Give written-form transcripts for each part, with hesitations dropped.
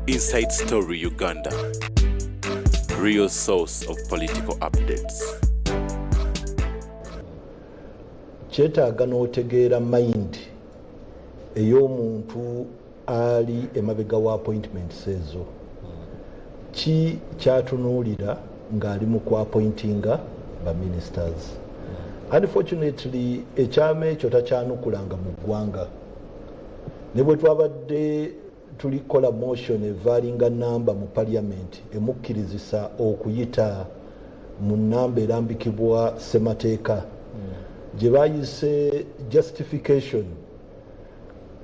Inside Story Uganda, real source of political updates. Kyetaaga n'otegeera mind ey'omuntu ali emabega wa appointments ezo. Ki kyatunuulira ng'ali mu ku-appointinga ba ministers. Unfortunately, ekyama ekyo takyanukulanga mu ggwanga. Ne bwe twabadde tulikola motion evaalinga namba mu parliament emukkirizisa okuyita mu namba erambikibwa ssemateeka gye baayise justification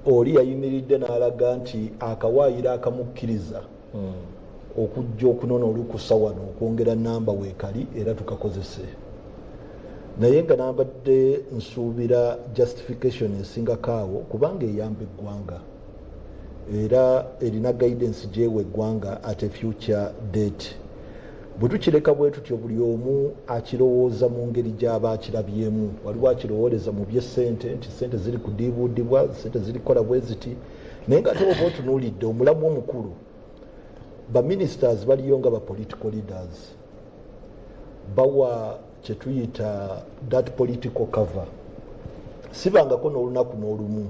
oli yayimiridde n'alaga nti akawaayiro akamukkiriza okujja okunona olukusa wano okwongera namba weekali era tukakozese. Naye nga nabadde nsuubira justification esingako awo kubanga eyamba eggwanga era erina guidance gyewa eggwanga at a future date. Bwe tukireka bwe tutyo buli omu akirowooza mu ngeri gy'aba akirabyemu. Waliwo akirowooleza mu by'essente nti ssente ziri kudiibuudibwa, ssente zirikola bwe ziti. Naye nga ate oba otunuulidde omulamu omukulu, baministers baliyo nga ba political leaders bawa kye tuyita that political cover. Sibangako n'olunaku n'olumu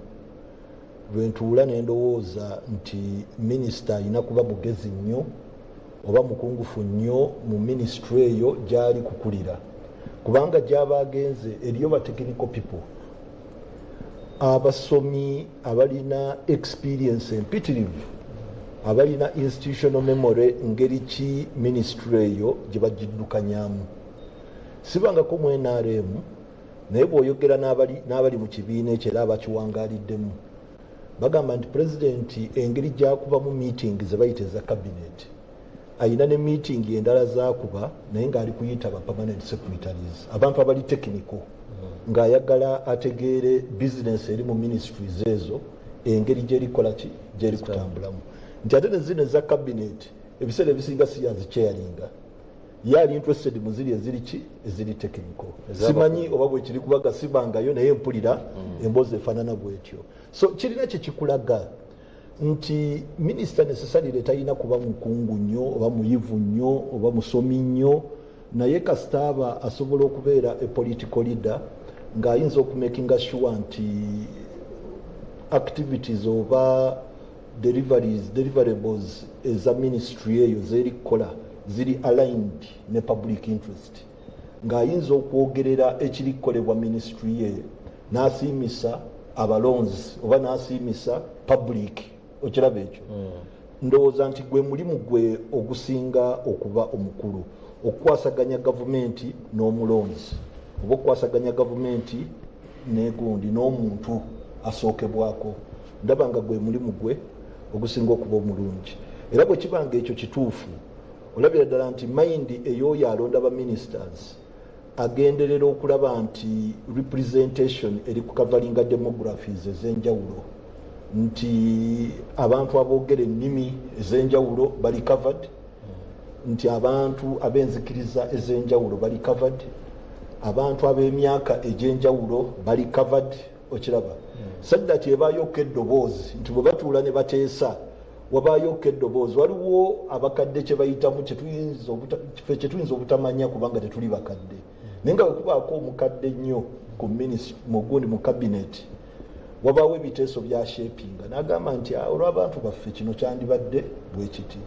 lwe ntuula ne ndowooza nti minisita alina kuba mugezi nnyo oba mukungufu nnyo mu ministry eyo gy'ali kukulira, kubanga gy'aba agenze eriyo ba technical people, abasomi abalina experience empitirivu, abalina institutional memory ngeri ki ministry eyo gye bagiddukanyamu. Sibangako mu NRM naye bw'oyogera n'abali mu kibiina ekyo era abakiwangaaliddemu bagamba nti pulezidenti engeri gy'akubamu meeting ze bayita eza cabinet ayina ne meeting endala z'akuba naye ng'ali kuyita ba permanent secretaries, abantu abali technical, ng'ayagala ategeere business eri mu ministries ezo engeri gy'erikola ki gy'eri kutambulamu. Nti ate ne zino eza cabinet ebiseera ebisinga si yazikyeyalinga, ye ali interested mu ziri eziri ki eziri technical. Simanyi oba bwe kiri kubaga sibangayo naye mpulira emboozi efaanana bwetyo. So kirina kye kikulaga nti minisita necessarily talina kuba mukungu nnyo oba muyivu nnyo oba musomi nnyo, naye kasita aba asobola okubeera a political leader ng'ayinza okumakinga sure nti activities oba deliverables eza ministry eyo zeri kukola ziri aligned ne public interest, ng'ayinza okwogerera ekiri kukolebwa ministry ye n'asiimisa abalonzi oba n'asiimisa public. Okiraba ekyo ndowooza nti gwe mulimu gwe ogusinga okuba omukulu, okukwasaganya gavumenti n'omulonzi oba okukwasaganya gavumenti n'egundi n'omuntu asookebwako. Ndaba nga gwe mulimu gwe ogusinga okuba omulungi. Era bwe kibanga ekyo kituufu olabira ddala nti mind ey'oyo alonda ba ministers agenderera okulaba nti representation eri kukavalinga demographies ez'enjawulo, nti abantu aboogera ennimi ez'enjawulo bali covered, nti abantu ab'enzikiriza ez'enjawulo bali covered, abantu ab'emyaka egy'enjawulo bali covered. Okiraba saddati ebaayoka eddoboozi nti bwe batuula ne bateesa wabaayoka eddoboozi, waliwo abakadde kye bayitamu kye tuyinza obutamanya kubanga tetuli bakadde, naye nga bwekubaako omukadde nnyo mu gundi mu cabinet wabaawo ebiteeso bya shapinga n'agamba nti olw'abantu baffe kino kyandibadde bwe kiti.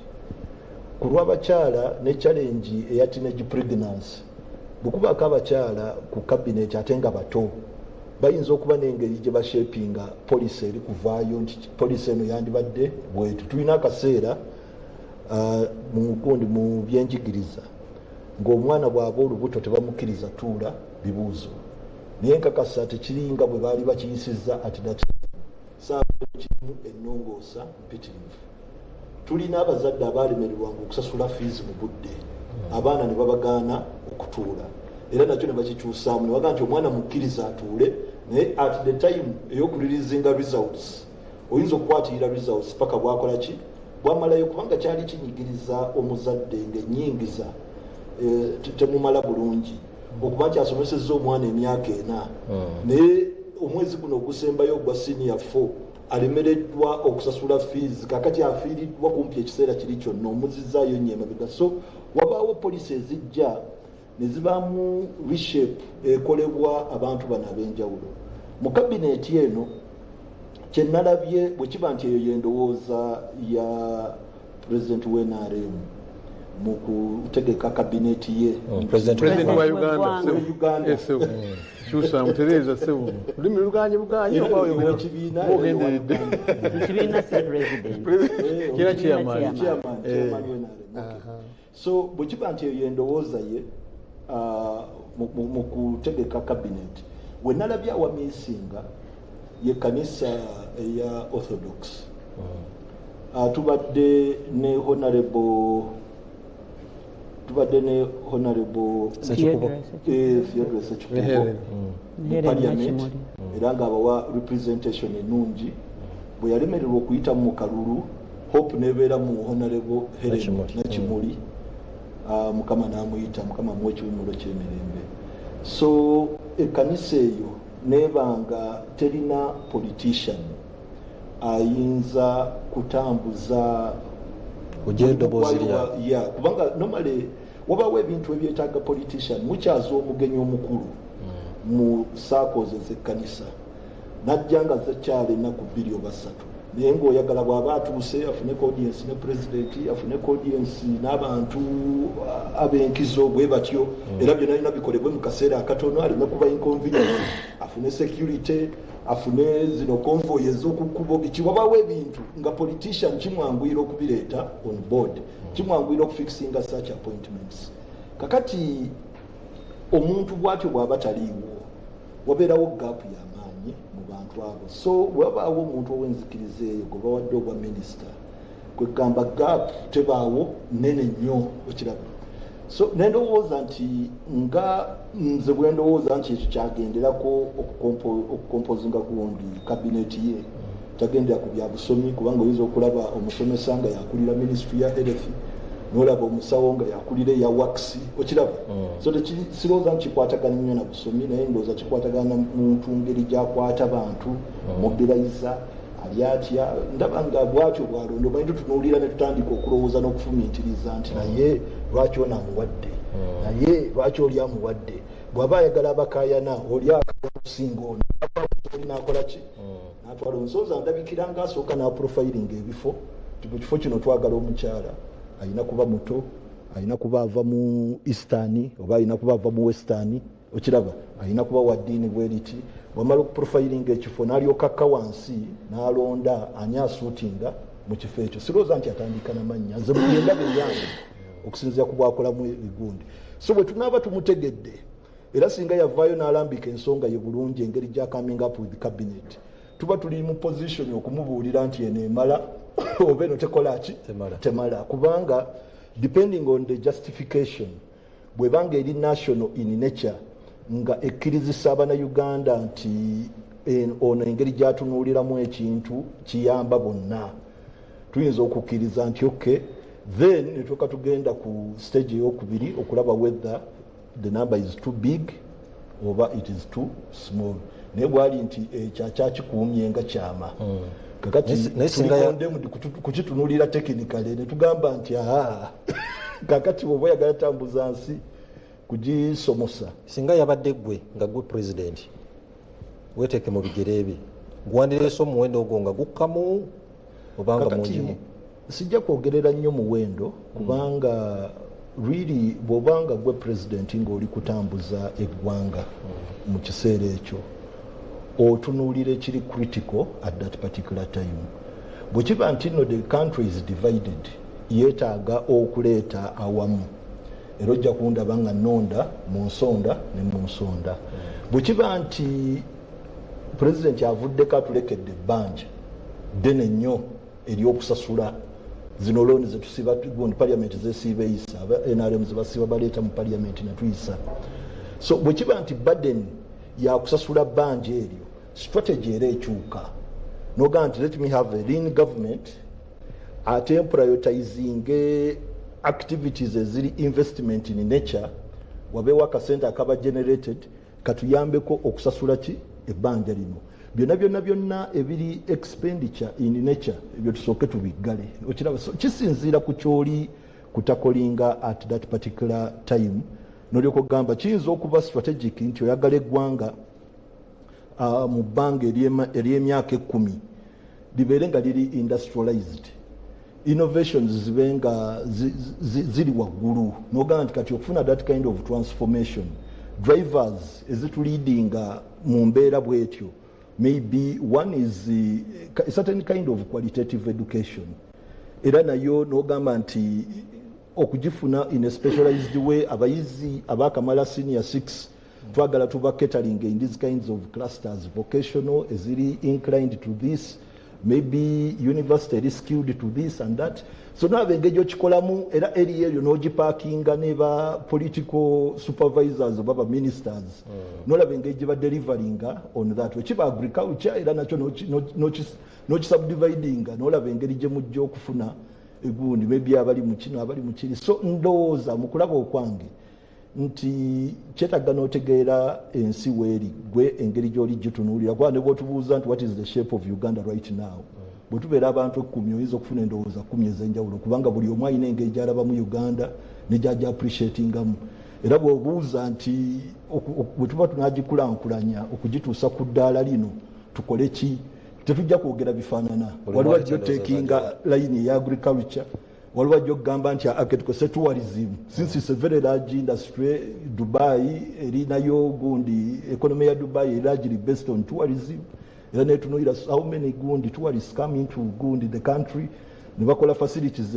Ku lw'abakyala ne challenge eya teenage pregnancy, bwe kubaako abakyala ku cabinet ate nga bato bayinza okuba n'engeri gye bashapinga poliisi eri kuvaayo nti poliisi eno yandibadde bwetu. Tulina akaseera mu byenjigiriza ng'omwana bw'aba olubuto tebamukkiriza tuula bibuuzo, naye nkakasa tekiringa bwe baali bakiyisizza ati dati saakirimu ennongoosa mpitirivu. Tulina abazadde abaalemererwanga okusasula fees mu budde, abaana ne babagaana okutuula, era nakyo ne bakikyusaamu ne bagaa nti omwana mukkiriza atuule, naye at the time ey'okulirizinga results oyinza okukwatirira results paka bwakola ki bwamalayo, kubanga kyali kinyigiriza omuzadde ng'ennyingiza temumala bulungi okuba nti asomesezza omwana emyaka 4 naye omwezi guno ogusembayo ogwa senior 4 alemereddwa okusasula fees kakati afiiriddwa kumpi ekiseera kiri kyonna omuzizaayo nnyo emabega. So wabaawo poliisi ezijja ne zibaamu reshape ekolebwa abantu bano ab'enjawulo mu kabineeti eno. Kye nalabye bwe kiba nti eyo y'endowooza ya pulezidenti w'NRM mu kutegeka kabineeti ye. President wa Uganda kyusa mutereeza sebu limi luganye buganye oba ekibiina si president kira chairman. So bwe kiba nti eyo y'endowooza ye mu kutegeka kabineeti, we nalabye awamiisinga ye kanisa eya Orthodox. Tubadde ne honorable Theodore Sechikubo mu parliament era ng'abawa representation ennungi. Bwe yalemererwa okuyita mu kalulu, Hope nebeera mu honorable Helen Nakimuli, Mukama n'amuyita, Mukama muwe ekiwummulo ky'emirembe. So ekkanisa eyo nebanga terina politician ayinza kutambuza ujendo bozirya kubanga normally wabaawo ebintu ebyetaaga politician mukyaza omugenyi omukulu mu circles ez'ekkanisa najjanga zekyala ennaku 2 oba 3 naye ng'oyagala bw'aba atuuse afuneko audience ne president afuneko audience n'abantu ab'enkizo bwe batyo era byonna bina bikolebwe mu kaseera akatono aleme kuba inconvenience afune security afune zino convoy ez'okukubo biki. Wabaawo ebintu nga politician kimwanguyira okubireeta on board, kimwanguyira okufixinga such appointments. Kakati omuntu bw'atyo bw'aba taliiwo wabeerawo gap y'amaanyi mu bantu abo. So wabaawo omuntu ow'enzikiriza eyo gwe bawadde obwa minisita kwegamba gap tebaawo nene nnyo okiraba. So nendowooza nti nga nze bwe ndowooza nti ekyo kyagenderako okukompozinga gundi kabineeti ye kyagendera ku bya busomi, kubanga oyinza okulaba omusomesa nga yakulira ministry ya health n'olaba omusawo nga yakulira eya wax okiraba. So sirowooza nti kikwatagana nnyo na busomi, naye ndowooza kikwatagana muntu ngeri gyakwata bantu mobilizer ali atya. Ndaba nga bwatyo bwalondo bantu tunuulira ne tutandika okulowooza n'okufumiitiriza nti naye lwaki ono amuwadde, naye lwaki oli amuwadde. Bw'aba ayagala abakaayana oli akasinga ono oli n'akola ki n'atwala onsooza ndabikira ng'asooka n'aprofiling ebifo. Mu kifo kino twagala omukyala alina kuba muto, alina kuba ava mu eastern oba alina kuba ava mu western okiraba, alina kuba wa ddiini bweriti. Bwamala okuprofiling ekifo n'alyokakka wansi n'alonda ani asuutinga mu kifo ekyo. Sirowooza nti atandika n'amannya nze buyendaba eyange okusinziira ku bwakolamu ebigundi. So bwe tunaaba tumutegedde era singa yavaayo n'alambika ensonga ye bulungi engeri gya coming up with cabinet, tuba tuli mu position okumubuulira nti eno emala oba eno tekola ki temala, kubanga depending on the justification bwebanga eri national in nature nga ekkirizisa Abannayuganda nti ono engeri gyatunuuliramu ekintu kiyamba bonna, tuyinza okukkiriza nti okay, then netuuka tugenda ku stage eyokubiri okulaba whether the number is too big oba it is too small. Naye bwali nti kyakyakikuumye nga kyama kakati tulikonde kukitunuulira technically netugamba nti kakati bwoba oyagala tambuza nsi kugisomosa. Singa yabadde gwe nga gwe president weteeke mu bigere ebye gwandireese omuwendo ogwo nga gukkamu obanga mungimu. Sijja kwogerera nnyo muwendo kubanga really bw'obanga gwe president ng'oli kutambuza eggwanga mu kiseera ekyo otunuulira ekiri critical at that particular time. Bwe kiba nti no the country is divided yeetaaga okuleeta awamu era ojja kundaba nga nonda mu nsonda ne mu nsonda. Bwe kiba nti president avuddeko atulekedde ebbanja ddene nnyo ery'okusasula zino looni zetusiba gundi parliament zesiiba eyisa NRM zebasiba baleeta mu parliament netuyisa. So bwe kiba nti burden yakusasula bbanja eryo strategy era ekyuka noga nti let me have a lean government ate prioritizing activities eziri investment in nature wabeewo akasente akaba generated katuyambeko okusasula ki ebbanja lino. byonna ebiri expenditure in nature ebyo tusooke tubiggale okiraba so kisinziira ku kyoli kutakolinga at that particular time nolyoka ogamba kiyinza okuba strategic nti oyagala eggwanga mu bbanga ery'emyaka 10 libeere nga liri industrialized innovations zibe nga ziri waggulu nogamba nti kati okufuna that kind of transformation drivers ezituleadinga mu mbeera bwetyo maybe one is a certain kind of qualitative education era nayo nogamba nti okugifuna in a specialized way abayizi abakamala senior 6 twagala tuba catering in these kinds of clusters vocational eziri inclined to this maybe university skilled to this and that so nabe engeri okikolamu era eri eyo n'ogipakinga ne ba political supervisors baba ministers nolaba engeri gye badelivaringa on that wekiba agriculture era nakyo n'okisubdividinga nolaba engeri gye mujja okufuna egundi maybe abali mu kino abali mu kiri so ndowooza mu kulaba okwange nti kyetagga n'otegeera ensi weeri gwe engeri gy'oli gitunuulira kuba ne bw'otubuuza nti what is the shape of Uganda right now bwe tubeera abantu 10 oyinza okufuna endowooza 10 ez'enjawulo kubanga buli omu alina engeri gy'alabamu Uganda ne gy'ajja appreciatingamu era bw'obuuza nti bwe tuba tunagikulankulanya okugituusa ku ddaala lino tukole ki tetujja kwogera bifaanana waliwo ajja oteekinga layini eya agriculture waliwo ajja okugamba nti aketukose tourism since it's a very large industry Dubai erinayo gundi economy ya Dubai eri largely based on tourism era netunuulira how many gundi tourists come into gundi the country ne bakola facilities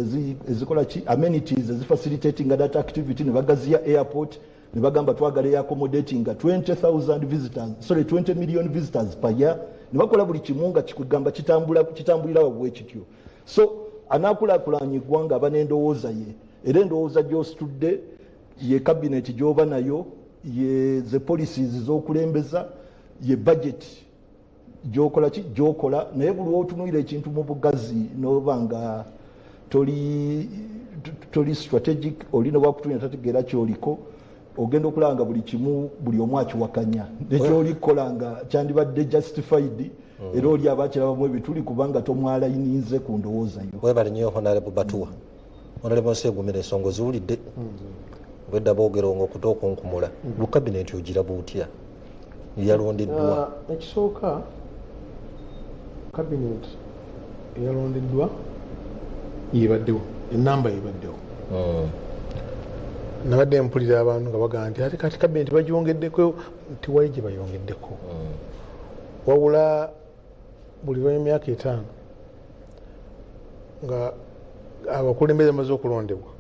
ezikola ki amenities ezifacilitating that activity ne bagaziya airport ne bagamba twagala accommodating 20 million visitors per year ne bakola buli kimu nga kikugamba kitambulira wabwe kityo so anaakulaakulanya eggwanga aba n'endowooza ye era endowooza gy'ositudde ye cabinet gy'oba nayo ye ze policies z'okulembeza ye budget gy'okola ki gy'okola naye buli lw'otunuulira ekintu mu bugazi n'oba nga toli strategic oli ne bwakutunya tategeera kyoliko ogenda okulanga buli kimu buli omu akiwakanya nekyolikola nga kyandibadde justified era oli abakirabamu ebituli kubanga tomwalayinize ku ndowooza yo webali nnyo Honorable Batuwa Honorable Nsegumira ensonga ziwulidde wedda boogeronga okutookunkumula lu kabineti ogiraba otya yalondeddwa ekisooka kabineti eyalondeddwa yebaddewo enamba yebaddewo nabadde mpulira abantu nga bagamba nti ate kati kabineti bagyongeddeko nti wali gye bayongeddeko wabula buli lw'emyaka 5 nga abakulembeze bamaze okulondebwa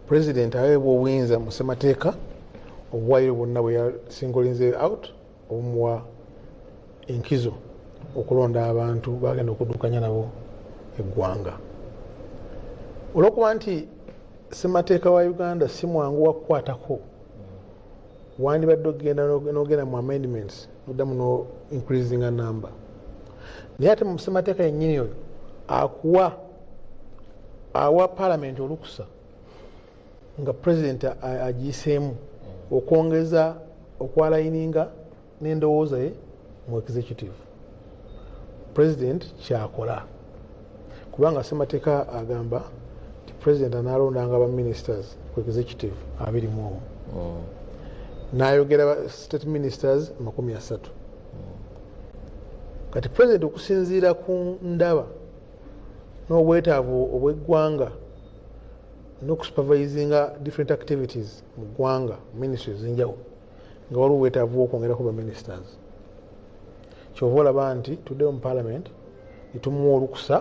pulezidenti aweebwa obuyinza mu ssemateeka obuwaayiro bwonna bwe yasingolinze out obumuwa enkizo okulonda abantu bagenda okuddukanya nabo eggwanga olwokuba nti ssemateeka wa Uganda si mwangu wakukwatako wandibadde ogenda n'ogenda mu amendments noddamu no increasing a number naye ate mu ssemateeka yennyini oyo awa parliament olukusa nga president agiyiseemu okwongeza okwalayininga n'endowooza ye mu executive president kyakola kubanga ssemateeka agamba nti president anaalondanga aba ministers ku executive 21 n'ayogera state ministers 30 kati president okusinziira ku ndaba n'obwetaavu obw'eggwanga n'okusupervisinga different activities mu ggwanga ministries zinjawo nga waliwo obwetaavu bw'okwongerako ba ministers kyova olaba nti tuddeyo mu parliament netumuwa olukusa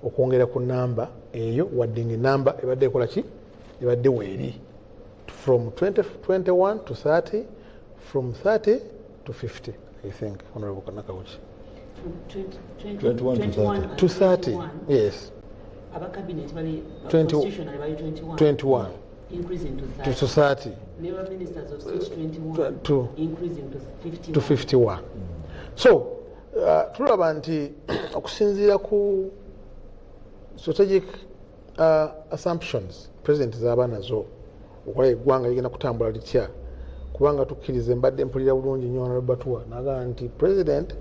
okwongera ku namba eyo wadde nga enamba ebadde ekola ki ebadde weeri from 21 to 30 from 30 to 50 I think Honorable Kanakawuki 21 to 30 yes Aba cabinet bali 21 increasing to 30 Labour ministers of state 21 to increasing to 51 to 51 so tulaba nti okusinziira ku strategic assumptions president zaba nazo okola eggwanga ligenda kutambula litya kubanga tukkirize mbadde mpulira bulungi nnyo na Batuwa n'agamba nti president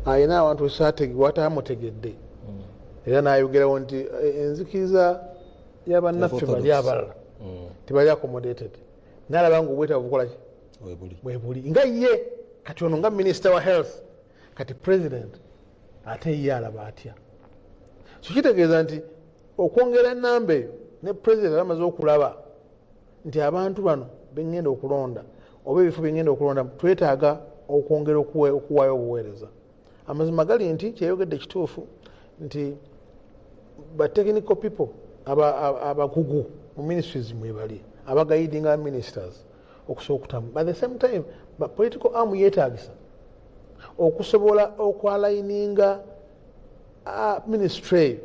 ayina abantu watamutegedde era n'ayogerawo nti enzikiriza y'abannaffe bali abalala tebali accommodated n'alaba nga obwetaavu bukolaki bwebuli nga ye kati ono nga minisita wa health kati president ate ye alaba atya so kitegeeza nti okwongera enamba eyo ne president amaze okulaba nti abantu bano bengenda okulonda oba ebifo bengenda okulonda twetaaga okwongera okuwaayo obuweereza amazima gali nti kyeyogedde kituufu nti ba technical people abakugu mu ministries mwebali abagaidinga ministers okusobola okutamu by the same time political arm yeetaagisa okusobola okwalayininga ministry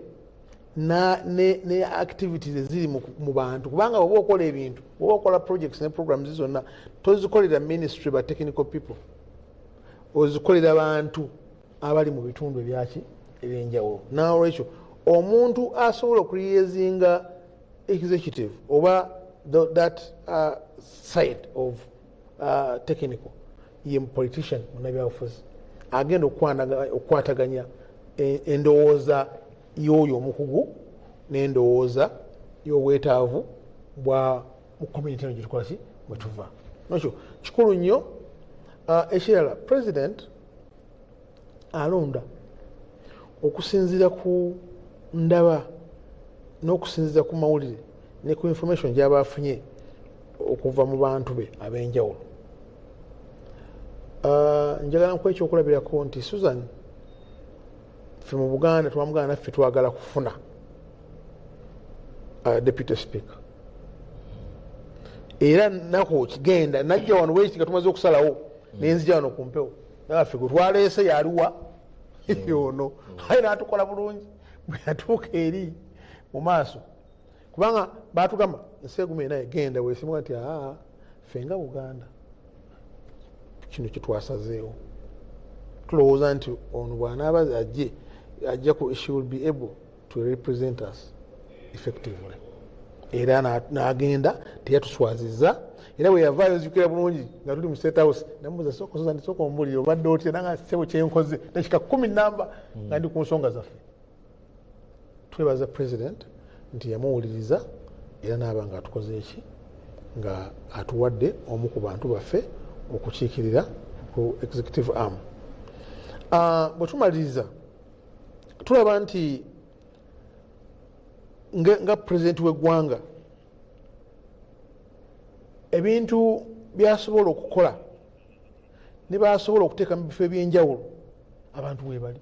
ne activities eziri mu bantu kubanga oba okola ebintu oba okola projects ne programs zonna tozikolera ministry ba technical people ozikolera bantu abali mu bitundu ebyaki ebyenjawulo nolwekyo omuntu asobola okuliyezinga executive oba that side of technical ye politician munabyabufuzi agenda okukwataganya endowooza y'oyo omukugu n'endowooza y'obwetaavu bwa mu community eno gyetukolaki bwe tuva nakyo kikulu nnyo ekirala president alonda okusinziira ku ndaba n'okusinziira ku mawulire ne ku information gy'aba afunye okuva mu bantu be ab'enjawulo njagala nkuwa ekyokulabirako nti Susan ffe mu Buganda twamugana naffe twagala kufuna deputy speaker era nako kigenda najja wano wekiti nga tumaze okusalawo nenzija wano ku mpewo naffe gwe twaleese yaliwa yono aye natukola bulungi bwe yatuuka eri mu maaso kubanga batugamba nseegume naye genda weesimuga nti ffe nga Buganda kino kyetwasazeewo tulowooza nti ono bw'anaaba ajja ku she will be able to represent us effectively era n'agenda teyatuswaziza era bwe yavaayo nzijukira bulungi nga tuli mu State House namubuuza sooka omubulire obadde otya nanga ssebo kyenkoze dakika 10 namba nga ndi ku nsonga zaffe twebaza president nti yamuwuliriza era n'aba nga atukoze eki nga atuwadde omu ku bantu baffe okukiikirira ku executive arm. Bwe tumaliriza tulaba nti nga president w'eggwanga ebintu byasobola okukola ne basobola okuteeka mu bifo ebyenjawulo abantu webali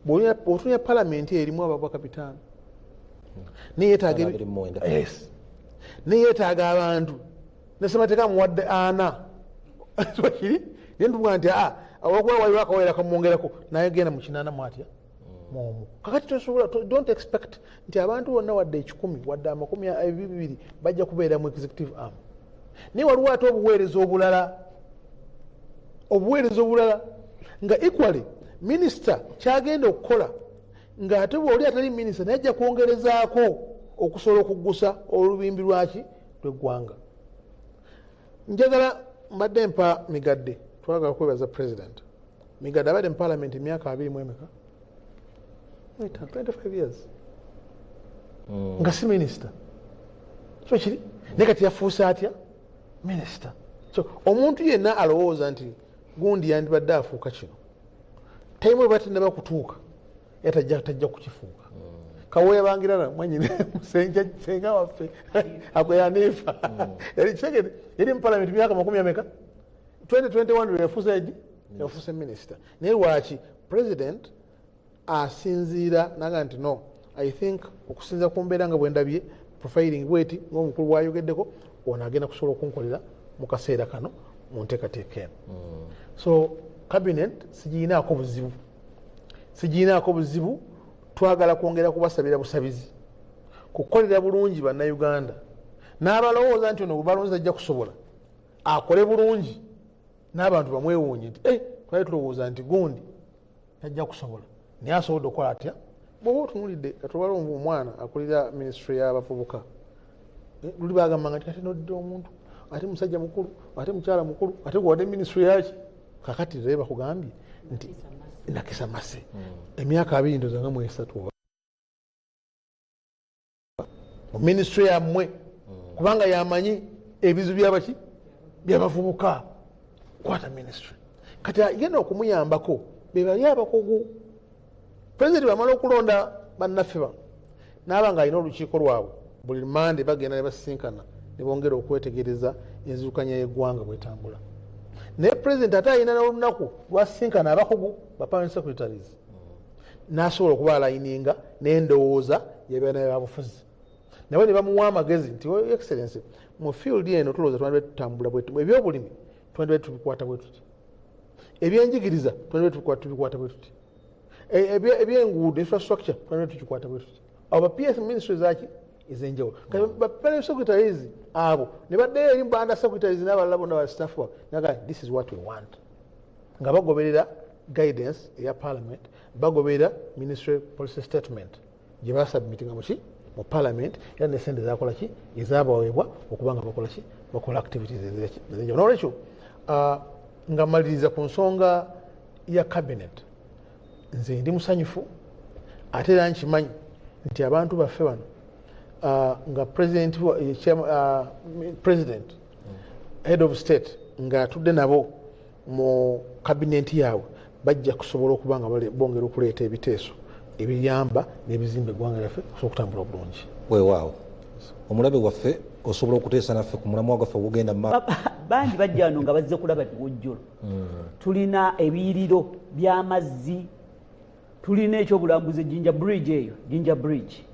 bw'otunya palamenti erimu ababaka 5 neyeetaaga abantu nesemateeka muwadde 4 kiri yentuga nti awakuba waliwo akawera kamwongerako naye genda mu 8 mwatya momu kakati tosobola don't expect nti abantu bonna wadde 10 wadde 20 bajja kubeera mu executive arm naye waliwo ate obuweereza obulala nga equally minisita kyagenda okukola ng'ate bw'oli atali minisita naye ajja kwongerezaako okusobola okuggusa olubimbi lwaki lw'eggwanga. Njagala mbadde mpa Migadde twagala kwebaza president Migadde abadde mu parliament emyaka 2 mu emeka 25 years nga si minisita so kiri naye kati yafuuse atya minisita. So omuntu yenna alowooza nti gundi yandibadde afuuka kino taimu eba tennaba kutuuka tajja kukifuuka kaweebangirana mwanyine senga waffe akweyaniifa yali kitegede yali mu parliament myaka 10 ameka 2021 yafuuse minisita naye lwaki president asinziira naga nti no I think okusinziira ku mbeera nga bwendabye profiling bweti ng'omukulu bwayogeddeko ono agenda kusobola okunkolera mu kaseera kano mu nteekateeka eno. So cabinet sigirinaako buzibu twagala kwongera kubasabira busabizi kukolera bulungi bannayuganda n'abalowooza nti ono bubalonzi ajja kusobola akole bulungi n'abantu bamwewuunye nti twali tulowooza nti gundi tajja kusobola naye asobodde okukola atya. Bw'oba otunulidde katulwala omwana akulira ministry y'abavubuka luli bagambanga nti kati nodde omuntu ate musajja mukulu ate mukyala mukulu ate kuwadde ministry yaki kakati lero bakugambye nti Nakisa Mase emyaka 2 ndoza nga mu 3 mu ministry yammwe kubanga yamanyi ebizu byabaki byabavubuka kwata ministry kati agenda okumuyambako bebali abakugu president bamala okulonda bannaffe bano naaba nga alina olukiiko lwabwe buli mande bagenda ne basisinkana ne bongera okwetegereza enzirukanya y'eggwanga bwetambula naye president ate alina n'olunaku lwasisinkana abakugu ba permanent secretaries n'asobola okuba alayininga n'endowooza yabeera naye babufuzi nabo ne bamuwa amagezi nti excellency mu field eno tulowooza twandibadde tutambula bwetu ebyobulimi twandibadde tubikwata bwe tuti ebyenjigiriza twandibadde tubikwata bwe tuti ebyenguudo infrastructure twandibadde tukikwata bwe tuti abo ba PS ministries zaki ez'enjawulo ba permanent secretaries abo ne baddeyo eri mu under secretaries n'abalala bonna ba staff naga this is what we want nga bagoberera guidance eya parliament bagoberera ministry policy statement gye basubmitinga muki mu parliament era ne sente zakola ki ezabaweebwa okuba nga bakola ki bakola activities ez'enjawulo n'olwekyo nga maliriza ku nsonga ya cabinet nze ndi musanyufu ate era nkimanyi nti abantu baffe bano nga president head of state nga atudde nabo mu cabinet yaabwe bajja kusobola okuba nga bongera okuleeta ebiteeso ebiyamba n'ebizimba eggwanga lyaffe osobola okutambula obulungi weewaawo omulabe waffe osobola okuteesa naffe ku mulamwa gwaffe ogugenda mu bangi bajja wano nga bazze kulaba biwojjolo tulina ebiyiriro by'amazzi tulina ekyobulambuzi Jinja Bridge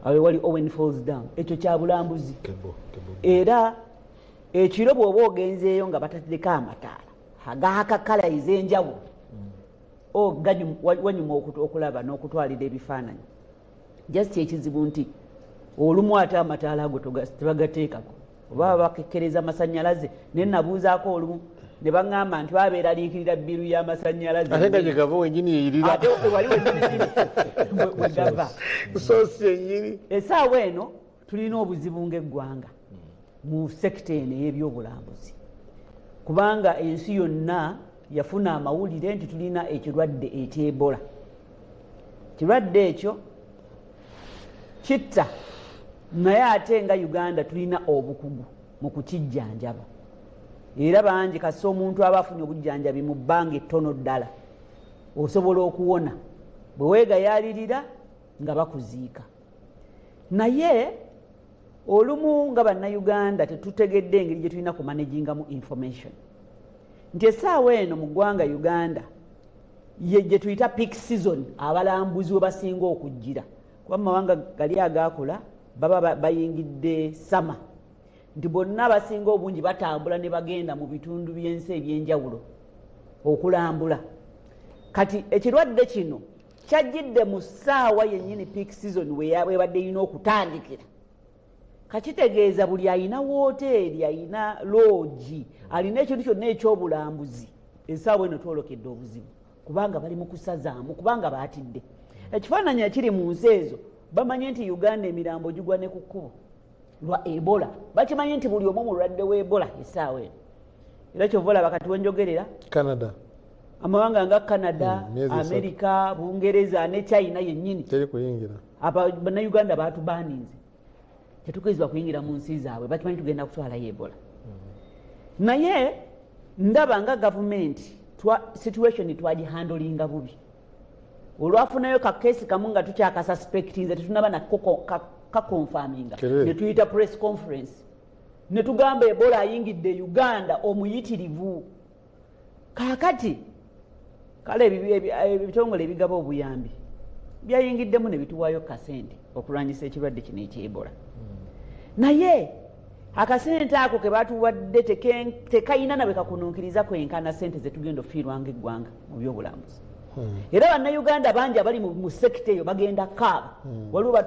awe wali Owen Falls Dam ekyo kya bulambuzi era ekiro bw'oba ogenzeeyo nga bataddeko amataala agaakakala ez'enjawulo wanyuma okulaba n'okutwalira ebifaananyi just ekizibu nti olumu ate amataala ago tebagateekako oba bakekkereza amasannyalaze naye nabuuzaako olumu ne baŋŋamba nti babeera liikirira bbiru y'amasannyalaze ate nga gye gava wenyini yeyirira ate wali wenyini bwe gava soosi ennyini essaawa eno tulina obuzibu ng'eggwanga mu sekita eno ey'ebyobulambuzi kubanga ensi yonna yafuna amawulire nti tulina ekirwadde eky'Ebola. Kirwadde ekyo kitta naye ate nga Uganda tulina obukugu mu kukijjanjaba era bangi kasi omuntu aba afunye obujjanjabi mu bbanga ettono ddala osobola okuwona bwe weegayaalirira nga bakuziika. Naye olumu nga bannayuganda tetutegedde engeri gye tulina kumanagingamu information nti essaawa eno mu ggwanga Uganda ye gye tuyita peak season abalambuzi we basinga okujjira kuba mu mawanga gali agaakula baba bayingidde sama nti bonna basinga obungi batambula ne bagenda mu bitundu by'ensi eby'enjawulo okulambula. Kati ekirwadde kino kyajjidde mu ssaawa yennyini peak season webadde yina okutandikira. Kakitegeeza buli alina wooteeri alina loogi alina ekintu kyonna ekyobulambuzi essaawa eno twolokedde obuzibu kubanga bali mu kusazaamu kubanga baatidde. Ekifaananyi ekiri mu nsi ezo bamanyi nti Uganda emirambo gigwa ne ku kkubo lwa Ebola. Bakimanyi nti buli omu mulwadde wa Ebola essaawa eno era kyova olaba kati wenjogerera Canada amawanga nga Canada, America, Bungereza ne China yennyini teri kuyingira bannayuganda baatubaaninze tetukirizibwa kuyingira mu nsi zaabwe bakimanyi tugenda kutwalayo Ebola. Naye ndaba nga gavumenti situation twagihandolinga bubi olwafunayo kakeesi kamu nga tukyakasuspectinze tetunaba nako kakonfaminga ne tuyita press conference ne tugamba Ebola ayingidde Uganda omuyitirivu. Kaakati kale ebitongole ebigaba obuyambi byayingiddemu ne bituwaayo kasente okulwanyisa ekirwadde kino eky'Ebola. Naye akasente ako ke batuwadde tekayina na bwe kakunuukiriza kwenkana sente zetugenda ofiirwanga eggwanga mu byobulambuzi. Era bannayuganda bangi abali mu sekita eyo bagenda kaaba. Waliwo ba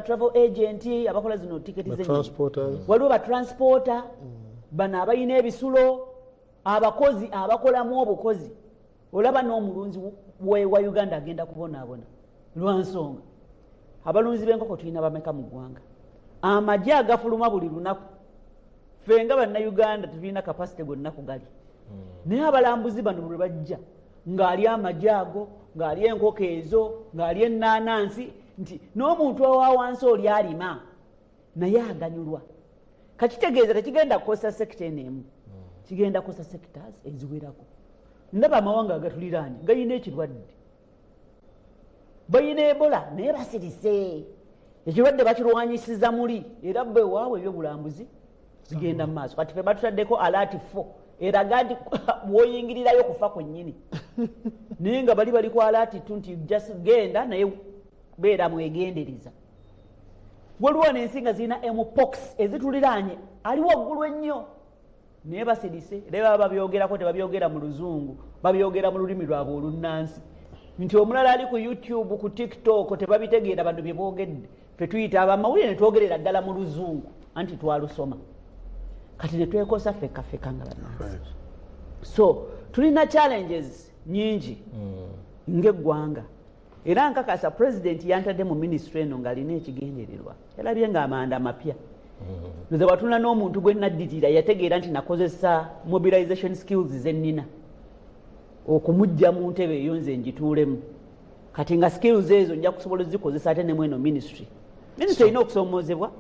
travel agent abakola zino tiketi waliwo ba transporter bano abalina ebisulo abakozi abakolamu obukozi. Olaba n'omulunzi wa Uganda agenda kubonaabona lwa nsonga abalunzi b'enkoko tulina bameka mu ggwanga. Amagye agafuluma buli lunaku ffe nga bannayuganda tulina kapasite gonna kugali naye abalambuzi bano bwe bajja ng'ali amajaago ng'ali enkoko ezo ng'ali ennaanansi nti n'omuntu owa wansi oli alima naye aganyulwa kakitegeeza tekigenda kukosa sekita eneemu kigenda kukosa sectors eziwerako. Ndaba amawanga agatuliraanye gayina ekirwadde bayina ebola naye basirise ekirwadde bakirwanyisiza muli era bwe waawe ebyobulambuzi zigenda mu maaso kati fe batutaddeko alaati 4 eraga nti bwoyingirirayo kufa kwennyini naye nga bali ku alaati 2 nti just genda naye beera mwegendereza. Waliwo n'ensi nga zirina mpox ezituliraanye ali waggulu ennyo naye basirise era baba babyogerako tebabyogera mu luzungu babyogera mu lulimi lwabwe olunnansi nti omulala ali ku YouTube ku TikTok tebabitegeera bantu bye boogedde fe tuyita abamawulire ne twogerera ddala mu luzungu anti twalusoma kati ne twekosa fekka nga bannansi. So tulina challenges nyingi ng'eggwanga era nkakasa president yantadde mu ministry eno ng'alina ekigendererwa yalabye ng'amanda mapya nze watuna n'omuntu gwe naddirira yategeera nti nakozesa mobilization skills zennina okumujja mu ntebe eyo nze njituulemu kati nga skills ezo nja kusobola ozikozesa ate ne mweno ministry erina okusomoozebwa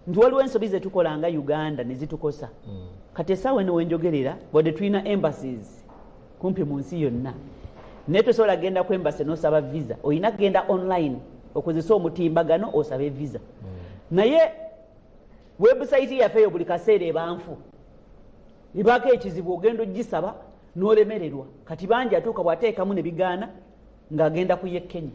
nti waliwo ensobi zetukola nga Uganda ne zitukosa kati essaawa eno wenjogerera wadde tulina embassies kumpi mu nsi yonna naye tosobola genda ku embassy n'osaba visa olina kugenda online okozesa omutimbagano osabe visa naye website yaffe eyo buli kaseera ebanfu ebaako ekizibu ogenda ogisaba n'olemererwa kati bangi atuuka bw'ateekamu ne bigaana ng'agenda ku Kenya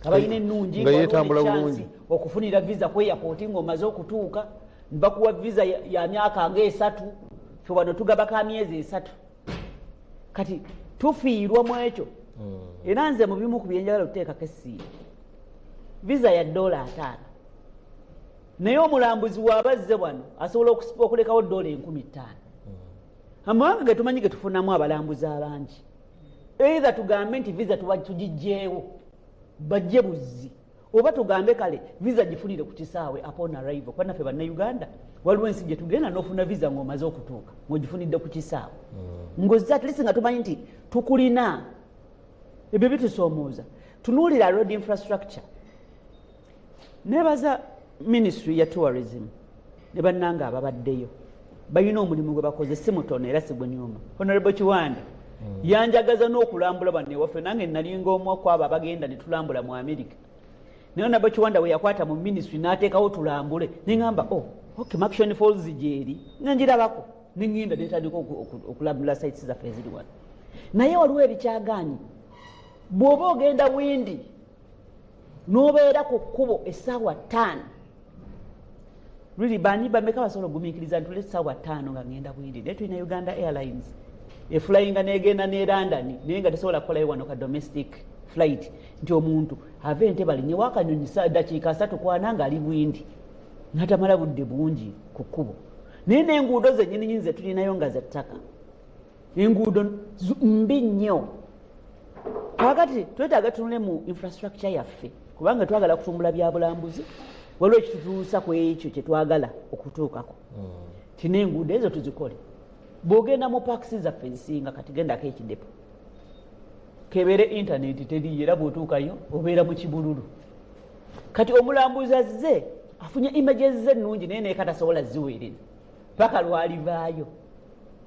abalina ennungi chansi okufunira visa ku airport ng'omaze okutuuka bakuwa visa ya myaka nga 3 fe wano tugabako myezi 3 kati tufiirwa mu ekyo era nze mu bimu ku byenjagala okuteekako essiira visa ya $5 naye omulambuzi w'abazze wano asobola okulekawo $5,000 amawanga ge tumanyi ge tufunamu abalambuzi abangi either tugambe nti visa tugijjeewo bajje buzzi oba tugambe kale visa gifunire ku kisaawe upon arrival kuba naffe bannayuganda waliwo ensi gye tugenda n'ofuna visa ng'omaze okutuuka ng'ogifunidde ku kisaawe ng'ozza at least nga tumanyi nti tukulina ebyo bitusoomooza. Tunuulira road infrastructure nebaza ministry ya tourism ne bannanga ababaddeyo balina omulimu gwe bakoze si mutono era si gunyuma. Honorable Kiwanda yanjagaza n'okulambula banne waffe nange nalinga omu ku abo abagenda ne tulambula mu America naye Honorable Kiwanda we yakwata mu ministry n'ateekawo tulambule ne ngamba okay Action Falls gyeri ngirabako ne ngenda netandika okulambula sites zaffe eziri wano naye waliwo ebikyagaanyi bw'oba ogenda Bwindi n'obeera ku kkubo essaawa 5 really bani bameka basobola ogumiikiriza ntule essaawa 5 nga ngenda Bwindi naye tulina Uganda Airlines eflyinga n'egenda ne London naye nga tesobola kukolayo wano ka domestic flight nti omuntu ave ente balinye wakanyonyi dakiika 3 kwana nga ali Bwindi natamala budde bungi ku kkubo naye n'enguudo zennyini nyini ze tulinayo nga za ttaka enguudo mbi nnyo kakati twetaaga tunule mu infrastructure yaffe kubanga twagala kutumbula bya bulambuzi waliwo ekitutuusa ku ekyo kye twagala okutuukako tina enguudo ezo tuzikole bw'ogenda mu paakisi zaffe ezisinga kati gendako ekidepo kebeere intaneti teriyo era bw'otuukayo obeera mu kibululu kati omulambuzi azze afunye images ze ennungi naye naye katasobola ziweereza paka lwalivaayo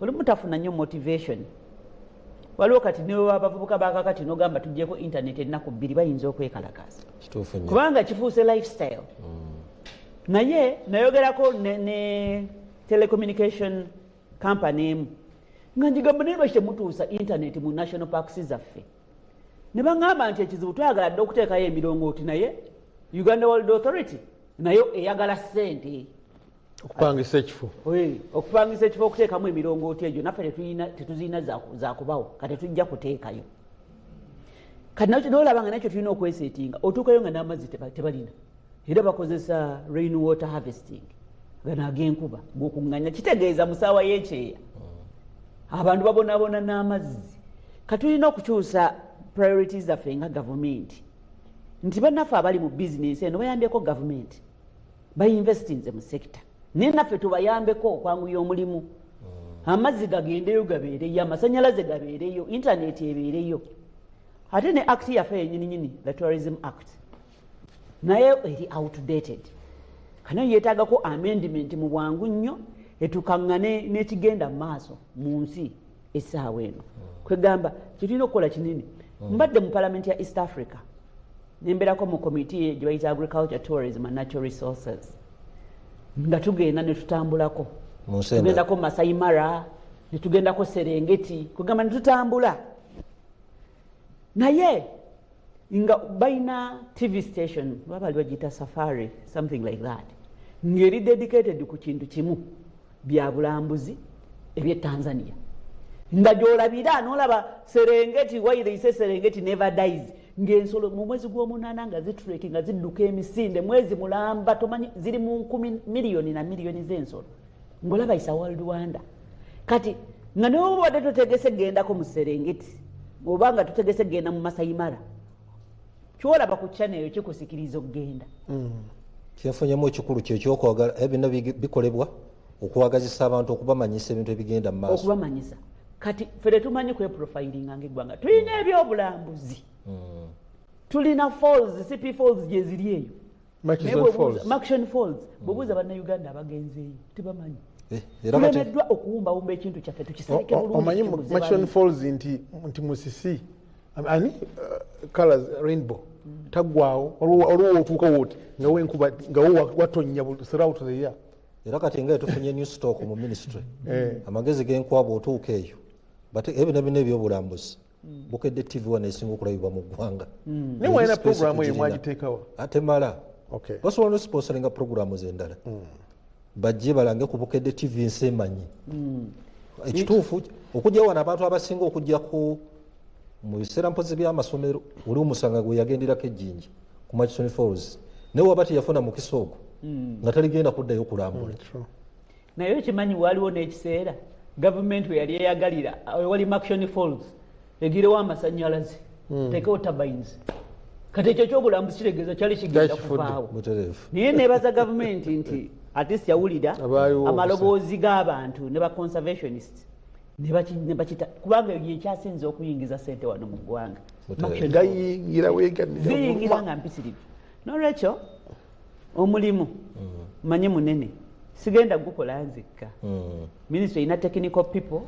olimu tafuna nnyo motivation. Waliwo kati niwe abavubuka bakakati n'ogamba tuggyeko intaneti ennaku 2 bayinza okwekalakaasa kubanga kifuuse lifestyle. Naye nayogerako ne telecommunication company emu nga njigamba naye lwaki temutuusa intaneti mu national parks zaffe ne baŋŋamba nti ekizibu twagala dde okuteekayo emirongooti naye Uganda World Authority nayo eyagala ssente okupangisa ekifo okupangisa ekifo okuteekamu emirongooti egyo naffe tetuzirina zakubawo kati tujja kuteekayo kati nolaba nga nakyo tulina okweseetinga otuukayo nga n'amazzi tebalina era bakozesa rain water harvesting gano ag'enkuba g'okuŋŋanya kitegeeza musaawa y'ekyeya abantu babonaabona n'amazzi kati tulina okukyusa priorities zaffe nga gavumenti nti bannaffe abali mu bizinensi eno bayambyeko gavumenti bayinvestinze mu sekita naye naffe tubayambeko okwanguya omulimu. Amazzi gagendeyo gabeereyo, amasanyalaze gabeereyo, intaneti ebeereyo. Ate ne act yaffe yennyini the Tourism Act naye eri outdated. Kano yeetaagako amendment mu bwangu nnyo etukaŋŋane n'ekigenda mu maaso mu nsi essaawa eno. Kwegamba kyetulina okukola kinene. Mbadde mu Parliament ya East Africa nembeerako mu committee gye bayita Agriculture, Tourism and Natural Resources nga tugenda ne tutambulako. Tugendako Masai Mara, ne tugendako Serengeti, kugamba ne tutambula. Naye nga bayina TV station baali bagiyita Safari, something like that, ngeri dedicated ku kintu kimu bya bulambuzi ebye Tanzania. Nga gyolabira n'olaba Serengeti, why they say Serengeti never dies, ng'ensolo mu mwezi gw'omunaana nga zitreki nga zidduka emisinde, mwezi mulamba tomanyi ziri mu 10 miliyoni na miliyoni z'ensolo, ng'olaba isa world wonder. Kati nga newe wadde totegese gendako mu Serengeti oba nga tutegese genda mu Masai Mara, kyolaba ku channel eyo kikusikiriza okugenda. Kyefunyemu ekikulu kyekyokwagala ebino bikolebwa okuwagazisa abantu okubamanyisa ebintu ebigenda mu maaso. Okubamanyisa. Kati fere tumanyi kwe profiling ng'eggwanga. Tulina ebyobulambuzi. Tulina falls, CP falls gye ziri eyo. Murchison Falls. Bwebuuza bannayuganda abagenzeeyo tebamanyi. Tulemeddwa okuwumbawumba ekintu kyaffe tukisalike bulungi. Omanyi Murchison Falls nti musisi ani colors rainbow tagwawo olwo otuuka woti nga wenkuba nga watonya throughout the year. Era kati nga tufunye new stock mu ministry amagezi g'enkwaba otuuka eyo bate ebyo bino ebyobulambuzi Bukedde TV wana esinga okulabibwa mu ggwanga. Ne walina programu eyo mwagiteekawo ate mala okay basobola nosponsoringa programu z'endala bajje balange ku Bukedde TV nsemanyi ekituufu okujja wana abantu abasinga okujja ku mu biseera mpozi by'amasomero oli omusanga gwe yagenderako ejjinji ku Murchison Falls naye waba teyafuna mukisa ogwo nga taligenda kuddayo kulambula. Naye kimanyi waliwo n'ekiseera gavumenti we yali eyagalira wali Murchison Falls egirewo amasanyalaze tekewo turbines kati ekyo kyobulambuzi kiregeeza kyali kigenda kuvaawo. Naye neebaza gavumenti nti at least yawulira amaloboozi g'abantu ne ba conservationists ne bakita kubanga yekyasinze okuyingiza ssente wano mu ggwanga ziyingira nga mpitirivu. N'olwekyo omulimu manye munene sigenda gukola nzekka. Ministry ina technical people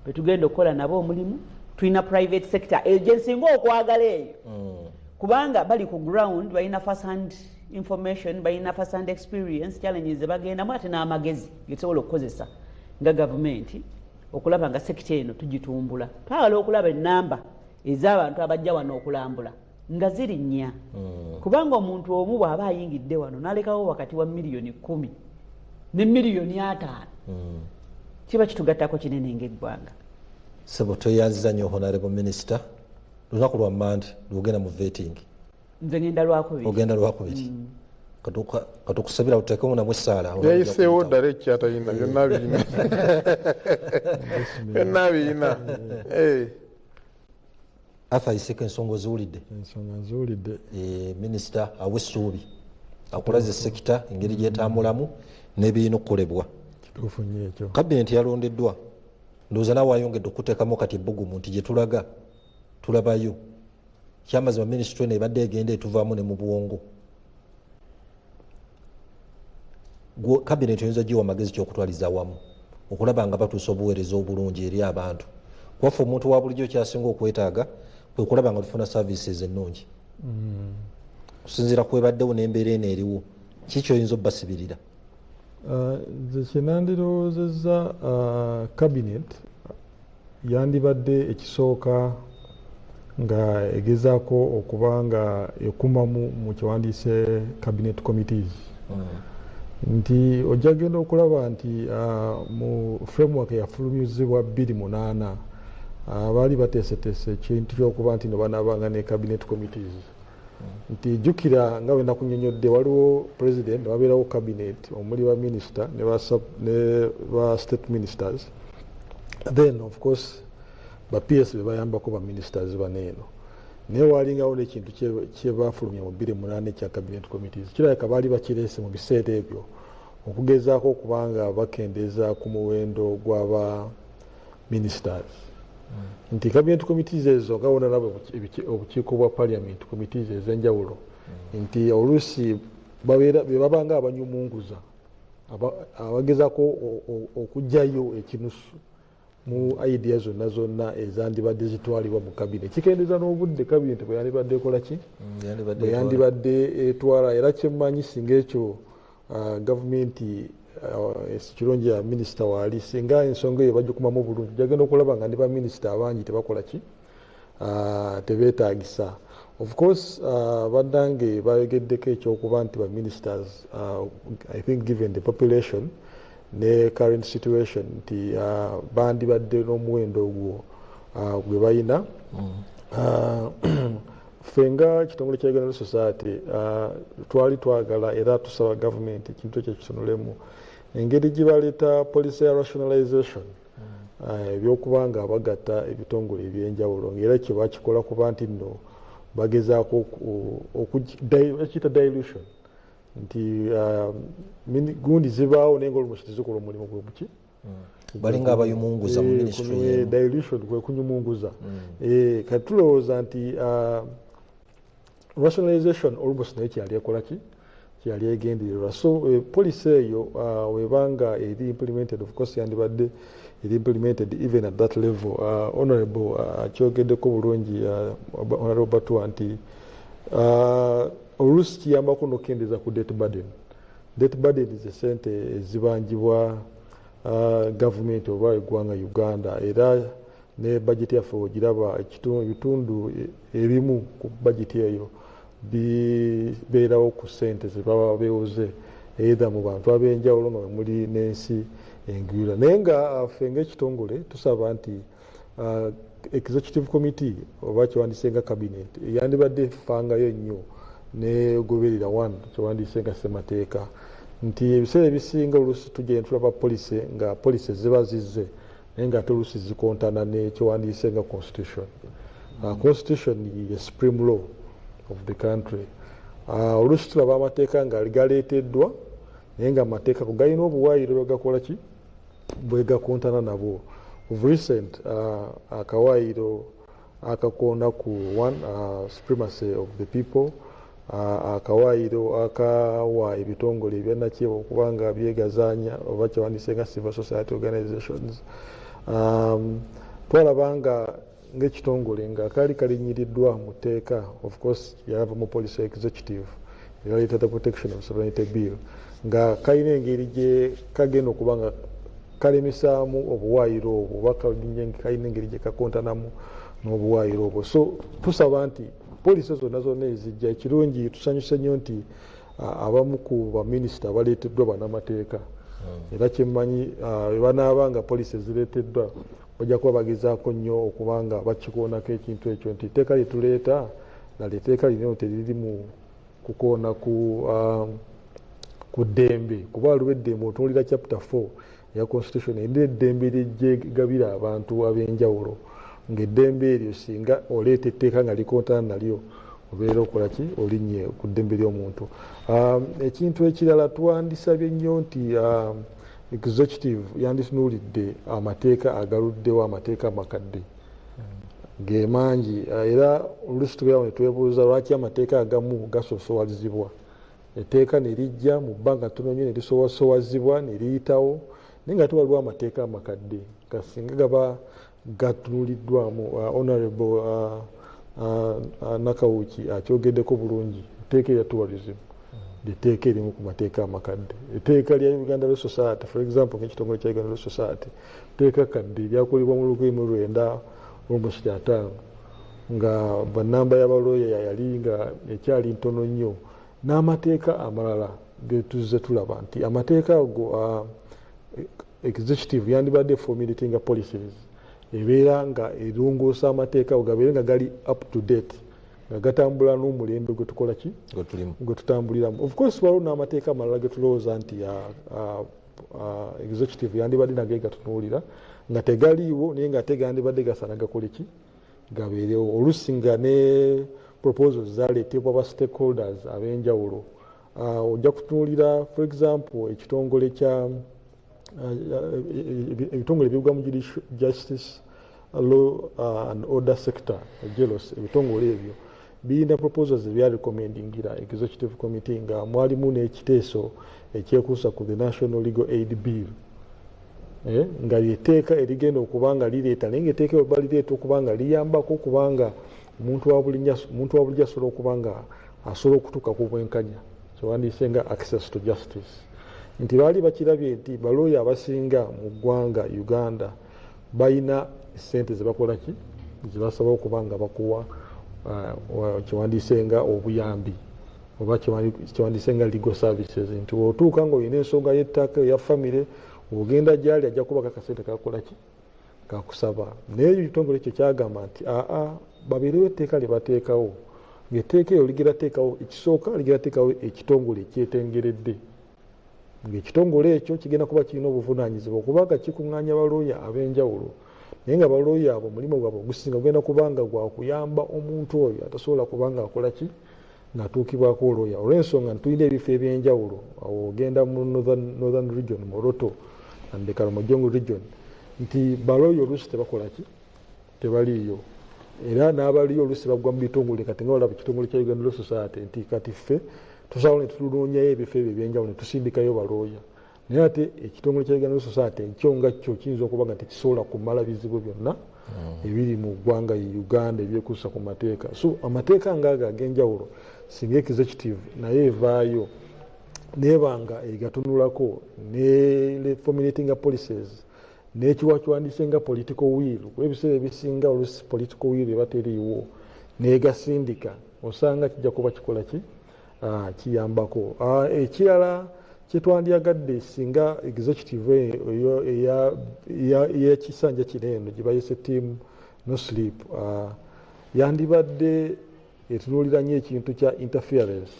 betugenda okukola nabo omulimu, tulina private sector agency ng'okwagala eyo kubanga bali ku ground balina first hand information, balina first hand experience, challenges zebagendamu ate n'amagezi getusobola okukozesa nga gavumenti okulaba nga sekita eno tugitumbula. Twagala okulaba ennamba ez'abantu abajja wano okulambula nga ziri nnya kubanga omuntu omu bw'aba ayingidde wano n'alekawo wakati wa miliyoni 10 ne miliyoni 5 kiba kitugattako kinene ng'eggwanga. Sebo toyanziza nnyo Honorable Minister, lunaku lwa Mande lugenda mu vetting. Nze ngenda lwakubiri. Ogenda lwakubiri. Katukusabira uteekemu namwe essaala. Yayiseewo ddala ekyatayina byonna birina. Byonna birina. Afa iseka ensonga ziwulidde. Ensonga ziwulidde. Minister aw'essuubi akulaze sekita engeri gyetambulamu n'ebirina okukolebwa. Kituufunye ekyo. Kabinenti yalondeddwa. Ndowooza naawe ayongedde okuteekamu kati ebbugumu nti gye tulaga tulabayo. Kyamazima minisitule eno ebadde egenda etuvaamu ne mu buwongo. Kabinenti oyinza giwa amagezi ky'okutwaliza awamu okulaba nga batuusa obuweereza obulungi eri abantu. Kwaffe omuntu wa bulijjo kyasinga okwetaaga kwe kulaba nga tufuna services ennungi. Okusinziira kwebaddewo n'embeera eno eriwo kiki oyinza obbasibirira? Nze kyenandirowoozezza cabinet yandibadde ekisooka nga egezaako okuba nga ekumamu mu kyewandiise cabinet committees nti ojja genda okulaba nti mu framework yafulumizibwa 28 baali bateeseteese ekintu kyokuba nti nebanaabanga ne cabinet committees nti jjukira nga wena kunyonyodde waliwo president wabeerawo cabinet omuli ba minister ne ba state ministers then of course ba PS bebayambako ba ministers baneeno naye walingawo nekintu kyebafulumya mu 28 kya cabinet committees kirabika baali bakireese mu biseera ebyo okugezaako okubanga bakendeeza ku muwendo gw'aba ministers nti cabinet committees ezo nga wona nabo obukiiko bwa parliament committees ez'enjawulo nti oluusi bebabanga abanyumunguza abagezaako okugjayo ekinusu mu idea zonna ezandibadde zitwalibwa mu kabine kikendeeza n'obudde kabineti bwe yandibadde ekola ki bwe yandibadde etwala era kyemmanyi singa ekyo gavumenti kirungi ya minisita waali singa ensonga eyo bagikumamu bulungi jagenda okulaba nga ne baminisita abangi tebakola ki tebeetagisa of course baddange bayogeddeko ekyokuba nti baministers I think given the population ne current situation nti bandibadde n'omuwendo ogwo gwe balina ffe nga kitongole kya Uganda Society twali twagala era tusaba gavumenti ekintu ekyo kitunulemu engeri gye baleeta policy rationalization ebyokubanga bagatta ebitongole ebyenjawulo ngaera kye bakikola kuba nti nno bagezaako ekiyita dilution nti gundi zibaawo naye nga olumusi tezikola omulimu gwe buki balinga abayumunguza mu ministry dilution kwe kunyumunguza kati tulowooza nti rationalization almost naye kyali ekola ki kyali egendererwa so policy eyo webanga eri implemented of course yandibadde eri implemented even at that level honorable akyogeddeko bulungi honorable Batwa nti oluusi kiyambako n'okukendeeza ku debt burden. Debt burden ze ssente ezibanjibwa gavumenti oba eggwanga Uganda era ne bajeti yaffe ogiraba ebitundu ebimu ku bajeti eyo bibeerawo ku ssente ze baba beewoze either mu bantu ab'enjawulo nga muli n'ensi engwira naye nga ffe ng'ekitongole tusaba nti executive committee oba kyewandise nga cabinet yandibadde efangayo nnyo negoberera one kyewandise nga ssemateeka nti ebiseera ebisinga oluusi tujja netulaba policy nga policy ziba zizze naye nga ate oluusi zikontana nekyewandise nga constitution. Constitution ye supreme law of the country. Oluusi tulaba amateeka nga galeeteddwa naye nga amateeka galina obuwaayiro bwegakola ki bwegakontana nabwo. Of recent akawaayiro akakonda ku one supremacy of the people akawaayiro akawa ebitongole ebyannakyebo okubanga byegazaanya oba kyewandise nga civil society organizations twalabanga ng'ekitongole nga kaali kalinyiriddwa mu tteeka of course yava mu policy executive eyaleeta the protection of sovereignty bill nga kalina engeri gye kagenda okuba nga kalemesaamu obuwaayiro obwo oba kalina engeri gye kakontanamu n'obuwaayiro obwo. So tusaba nti poliisi zonna ezijja ekirungi tusanyuse nnyo nti abamu ku baminisita baleeteddwa bannamateeka era kyemmanyi banaaba nga poliisi ezireeteddwa bajja kuba bagezaako nnyo okubanga bakikoonako ekintu ekyo nti etteeka lye tuleeta nalyo etteeka lino teriri mu kukoona ku ddembe kuba waliwo eddembe otunuulira chapter 4 ya constitution erina eddembe lyegabira abantu ab'enjawulo ng'eddembe eryo singa oleeta etteeka nga likontana nalyo obeera okola ki olinnye ku ddembe ly'omuntu. Ekintu ekirala twandisabye nnyo nti executive yanditunuulidde amateeka agaluddewo amateeka amakadde ge mangi era oluusi tubeerawo ne twebuuza lwaki amateeka agamu gasoosowazibwa etteeka ne lijja mu bbanga ttono nnyo ne lisowasowazibwa ne liyitawo naye nga tewaliwo amateeka amakadde kasinga gaba gatunuuliddwamu. Honorable Nakawuki akyogeddeko bulungi etteeka erya tourism etteeka erimu ku mateeka amakadde. Etteeka lya Uganda Law Society for example ng'ekitongole kya Uganda Law Society etteeka kadde lyakolebwa mu 1995 nga bannamba y'abalooya yali nga ekyali ntono nnyo n'amateeka amalala ge tuzze tulaba nti amateeka ago executive yandibadde formulating policies ebeera nga erongoosa amateeka gabeere nga gali up to date nga gatambula n'omulembe gwe tukola ki gwe tutambuliramu. Of course waliwo n'amateeka amalala ge tulowooza nti executive yandibadde nage gatunuulira nga tegaliiwo naye nga ate gandibadde gasaana gakole ki gabeerewo oluusi nga ne proposals zaleetebwa ba stakeholders ab'enjawulo ojja kutunuulira for example ekitongole kya ebitongole ebivuga mu justice law and order sector jelos ebitongole ebyo birina proposals ebya recommendingira executive committee nga mwalimu n'ekiteeso ekyekuusa ku the national legal aid bill nga lyeteeka erigenda okuba nga lireeta naye ngaeteeka oba lireeta okuba nga liyambako okubanga omuntu wa bulijjo asobola okuba nga asobola okutuuka ku bwenkanya kyewandiise nga access to justice nti baali bakirabye nti balooya abasinga mu ggwanga Uganda balina sente zebakolaki zebasaba okuba nga bakuwa kyewandiise nga obuyambi oba kyewandiise nga legal services nti otuuka nga olina ensonga y'ettaka eya famire ogenda gyali ajja kuba kakasente kakolaki kakusaba naye ekitongole ekyo kyagamba nti babeerewo etteeka lye bateekawo ngaetteeka eyo ligerateekawo ekisooka ligerateekawo ekitongole ekyetengeredde ngaekitongole ekyo kigenda kuba kirina obuvunaanyizibwa okubanga kikuŋŋaanya balooya ab'enjawulo naye nga balooya abo omulimu gwabwe ogusinga gugenda kubanga gwakuyamba omuntu oyo atasobola kubanga akolaki ng'atuukibwako olooya olw'ensonga ntulina ebifo eby'enjawulo awo ogenda mu northern region moroto and Karamojongo region nti balooya oluusi tebakolaki tebaliiyo era n'abaliyo oluusi bagwa mu bitongole kati nga balaba ekitongole kya Uganda Law Society nti kati ffe tusobola ne tunoonyayo ebifo ebyo ebyenjawulo ne tusindikayo balooya naye ate ekitongole kya Uganda Law Society ekyo nga kyo kiyinza okuba nga tekisobola kumala bizibu byonna ebiri mu ggwanga Uganda ebyekuusa ku mateeka so amateeka ngaago ag'enjawulo singa executive naye evaayo nebanga egatunulako ne formulating policies n'ekiwa kiwandiise nga political will kuba ebiseera ebisinga oluusi political will eba teriiwo n'egasindika osanga kijja kuba kikola ki kiyambako ekirala kyetwandyagadde singa executive eyekisanja kino eno gye bayise team no sleep yandibadde etunuulira nnyo ekintu kya interference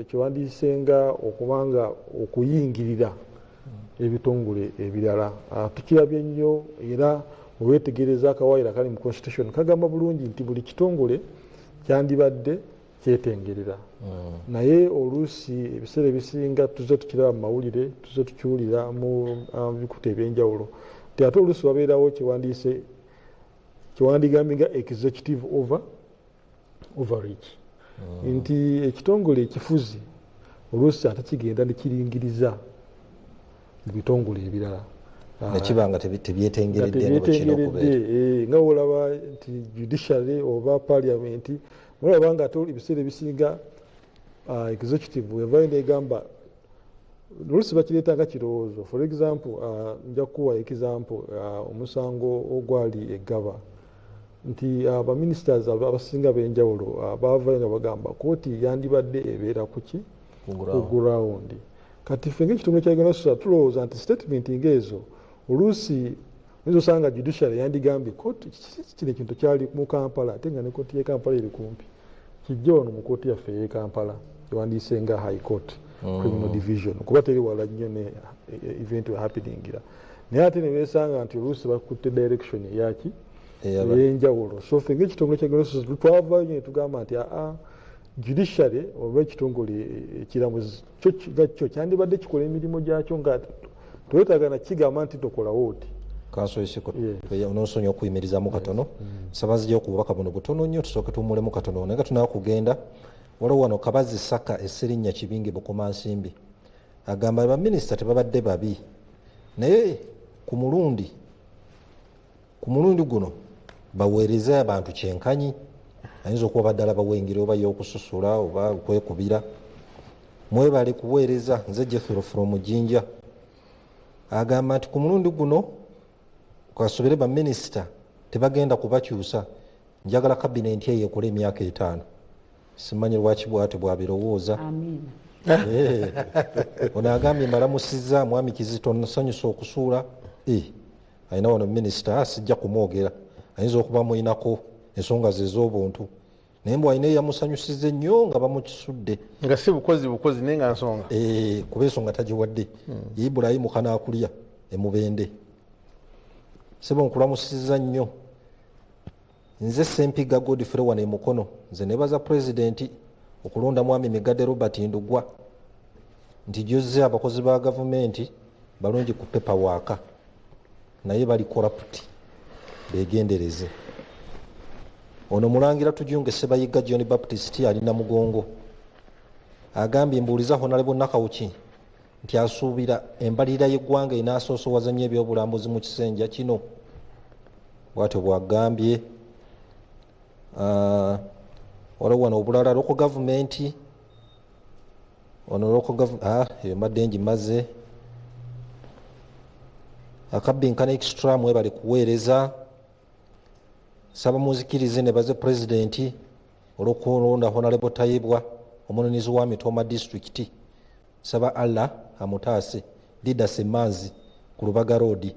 kyewandiise nga okubanga okuyingirira ebitongole ebirala tukirabye nnyo era olwetegereza akawaayiro akali mu constitution kagamba bulungi nti buli kitongole kyandibadde kyetengerera naye oluusi ebiseera ebisinga tuze tukiraba mu mawulire tuze tukiwulira mu bikuta ebyenjawulo ti ate oluusi wabeerawo kyewandigambye nga executive overreach nti ekitongole ekifuzi oluusi ate kigenda nekiringiriza ebitongole ebirala nekibanga tebyetengeredde nga olaba nti judiciary oba parliament olaba nga ate ebiseera ebisinga executive wevaayo negamba oluusi bakireeta nga kirowoozo for example nja kukuwa example omusango ogwali eggaba nti abaministers abasinga b'enjawulo bavaayo nga bagamba kooti yandibadde ebeera kuki ku ground kati ffe ng'ekitongole kya Uganda Society tulowooza nti statement ng'ezo oluusi oyinza osanga judiciary yandigambye kooti kino ekintu kyali mu Kampala ate nga ne kooti y'e Kampala eri kumpi kijja wano mu kooti yaffe ey'e Kampala ewandiise nga high court criminal division kuba teri wala nnyo ne event happeningira naye ate ne beesanga nti oluusi bakutte direction eyaki ey'enjawulo so ffe ng'ekitongole kya Uganda Society twavaayo ne tugamba nti judiciary oba ekitongole ekiramuzi kyo kyandibadde kikola emirimu gyakyo nga twetagana kigamba nti tokolawo oti onosonyi okuyimirizamu katono sabazija okububaka buno butono nnyo tusooke tuwumulemu katono naye nga tunaa kugenda waliwo wano Kabazi Saka Esserinnya Kibinge Bukomansimbi agamba baminisita tebabadde babi naye ku mulundi guno baweereze abantu kyenkanyi ayinza okuba baddala bawengira oba y'okususula oba okwekubira mwebale kuweereza nze Jethro from Jinja agamba nti ku mulundi guno kwasobere baminisita tebagenda kubakyusa njagala kabinenti eyo ekola emyaka 5 simanyi lwaki bwate bwabirowooza ono agambye mbalamusizza mwami Kizito nsanyusa okusuula ayina wano minisita sijja kumwogera ayinza okuba muyinako ensonga ze ez'obuntu naye mbw ayina eyamusanyusiza ennyo nga bamukisudde nga si bukozi naye nga nsonga kuba ensonga tagiwadde Ibulayimu kanaakulya emubende sebo nkulamusizza nnyo nze Sempiga Godfrey wano emukono nze nebaza pulezidenti okulonda mwami Migadde Robert Ndugwa nti jozze abakozi ba gavumenti balungi ku paperwork naye bali corrupt begendereze. Ono Mulangira Tujunge Sebayiga John Baptist alina mugongo agambye mbuuliza Honorable Nakawuki nti asuubira embalirira y'eggwanga enaasoosowaza nnyo ebyobulambuzi mu kisenja kino. Bw'atyo bw'agambye. Waliwo wano obulala local government ono local government eyo madde ngimaze akabbinkana extra mwebale kuweereza saba muzikirize ne baze president olw'okulonda Honorable Tayibwa omunoonyezi wa Mitoma district saba Allah amutaase Dida Semanzi ku Lubaga Road.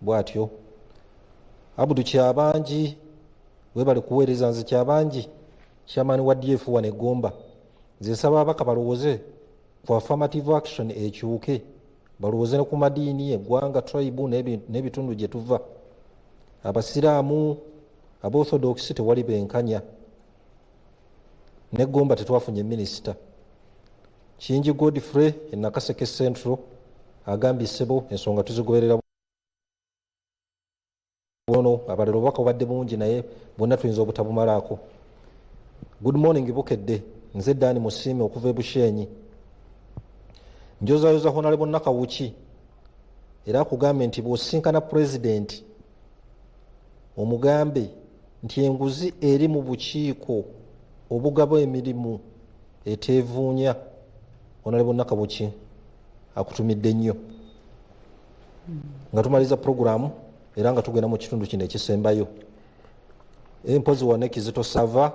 Bw'atyo Abudu Kyabangi webale kuweereza nze Kyabangi chairman wa DF wane Gomba nze nsaba abaka balowooze ku affirmative action ekyuke balowooze ne ku madiini eggwanga tribe n'ebitundu gye tuva. Abasiraamu abaorthodox tewali benkanya ne Gomba tetwafunye minisita. Kingi Godfrey e Nakaseke Central agambye ssebo ensonga tuzigoberera bono abalero baka obadde bungi naye bonna tuyinza obutabumalaako. Good morning Bukedde nze Dani Musime okuva e Bushenyi njozaayoza Honorable Nakawuki era akugambye nti bw'osinkana president omugambe nti enguzi eri mu bukiiko obugaba emirimu eteevuunya. Honorable Nakawuki akutumidde nnyo nga tumaliza programu era nga tugenda mu kitundu kino ekisembayo. Empozi wane Kizito Sava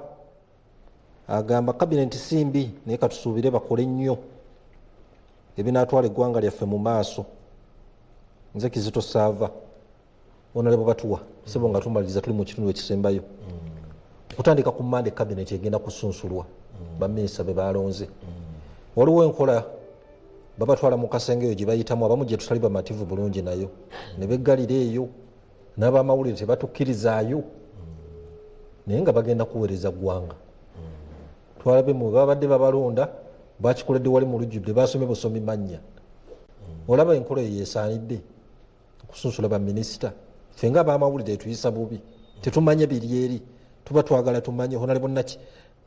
agamba cabinet simbi naye katusuubire bakole nnyo ebinaatwala eggwanga lyaffe mu maaso. Nze Kizito Sava Honorable Batuwa sebo nga tumaliriza tuli mu kitundu ekisembayo. Kutandika ku Monday cabinet egenda kusunsulwa baminisita be balonze. Waliwo enkola babatwala mu kasenge eyo gye bayitamu abamu gye tutali bamativu bulungi nayo ne beggalira eyo n'abamawulire tebatukkirizaayo naye nga bagenda kuweereza ggwanga. Twalabe mu babadde babalonda bakikoledde wali mu lujjudde basomye busomi mannya. Olaba enkola eyo yeesaanidde okusunsula baminisita. Ffe nga abamawulire tuyisa bubi tetumanye biri eri tuba twagala tumanye Honorable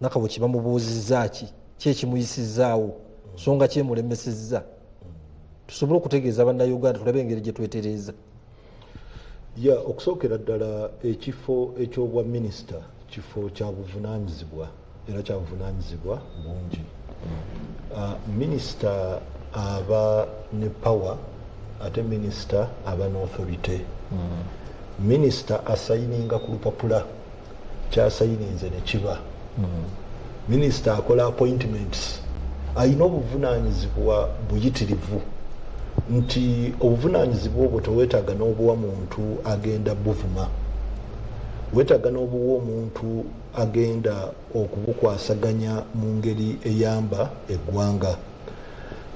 Nakawuki bamubuuzizza ki ekimuyisizaawo nsonga kyemulemesezza tusobole okutegeeza bannayuganda tulabe engeri gye twetereeza. Okusookera ddala ekifo eky'obwa minisita kifo kya buvunaanyizibwa era kya buvunaanyizibwa bungi. Minisita aba ne power ate minisita aba ne authority. Minisita asayininga ku lupapula kyasayininze ne kiba. Minisita akola appointments ayina obuvunaanyizibwa buyitirivu nti obuvunaanyizibwa obwo teweetaaga n'obuwa muntu agenda buvuma, weetaaga n'obuwa omuntu agenda okubukwasaganya mu ngeri eyamba eggwanga.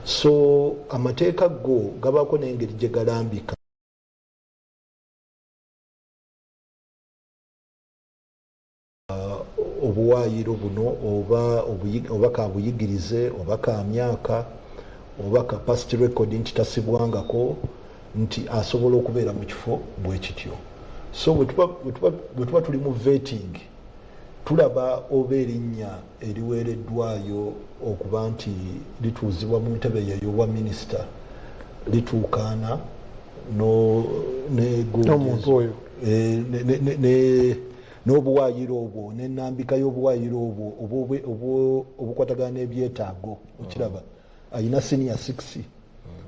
So amateeka go gabaako n'engeri gye galambika. Obuwaayiro buno oba ka buyigirize oba ka myaka oba capacity record nti tasibwangako nti asobola okubeera mu kifo bwe kityo. So bwe tuba tuli mu vetting tulaba oba erinnya eriweereddwayo okuba nti lituuzibwa mu ntebe yeyo obwa minisita lituukaana n'omuntu oyo n'obuwaayiro obwo n'ennambika y'obuwaayiro obwo obukwatagana n'ebyetaago okiraba ayina senior 6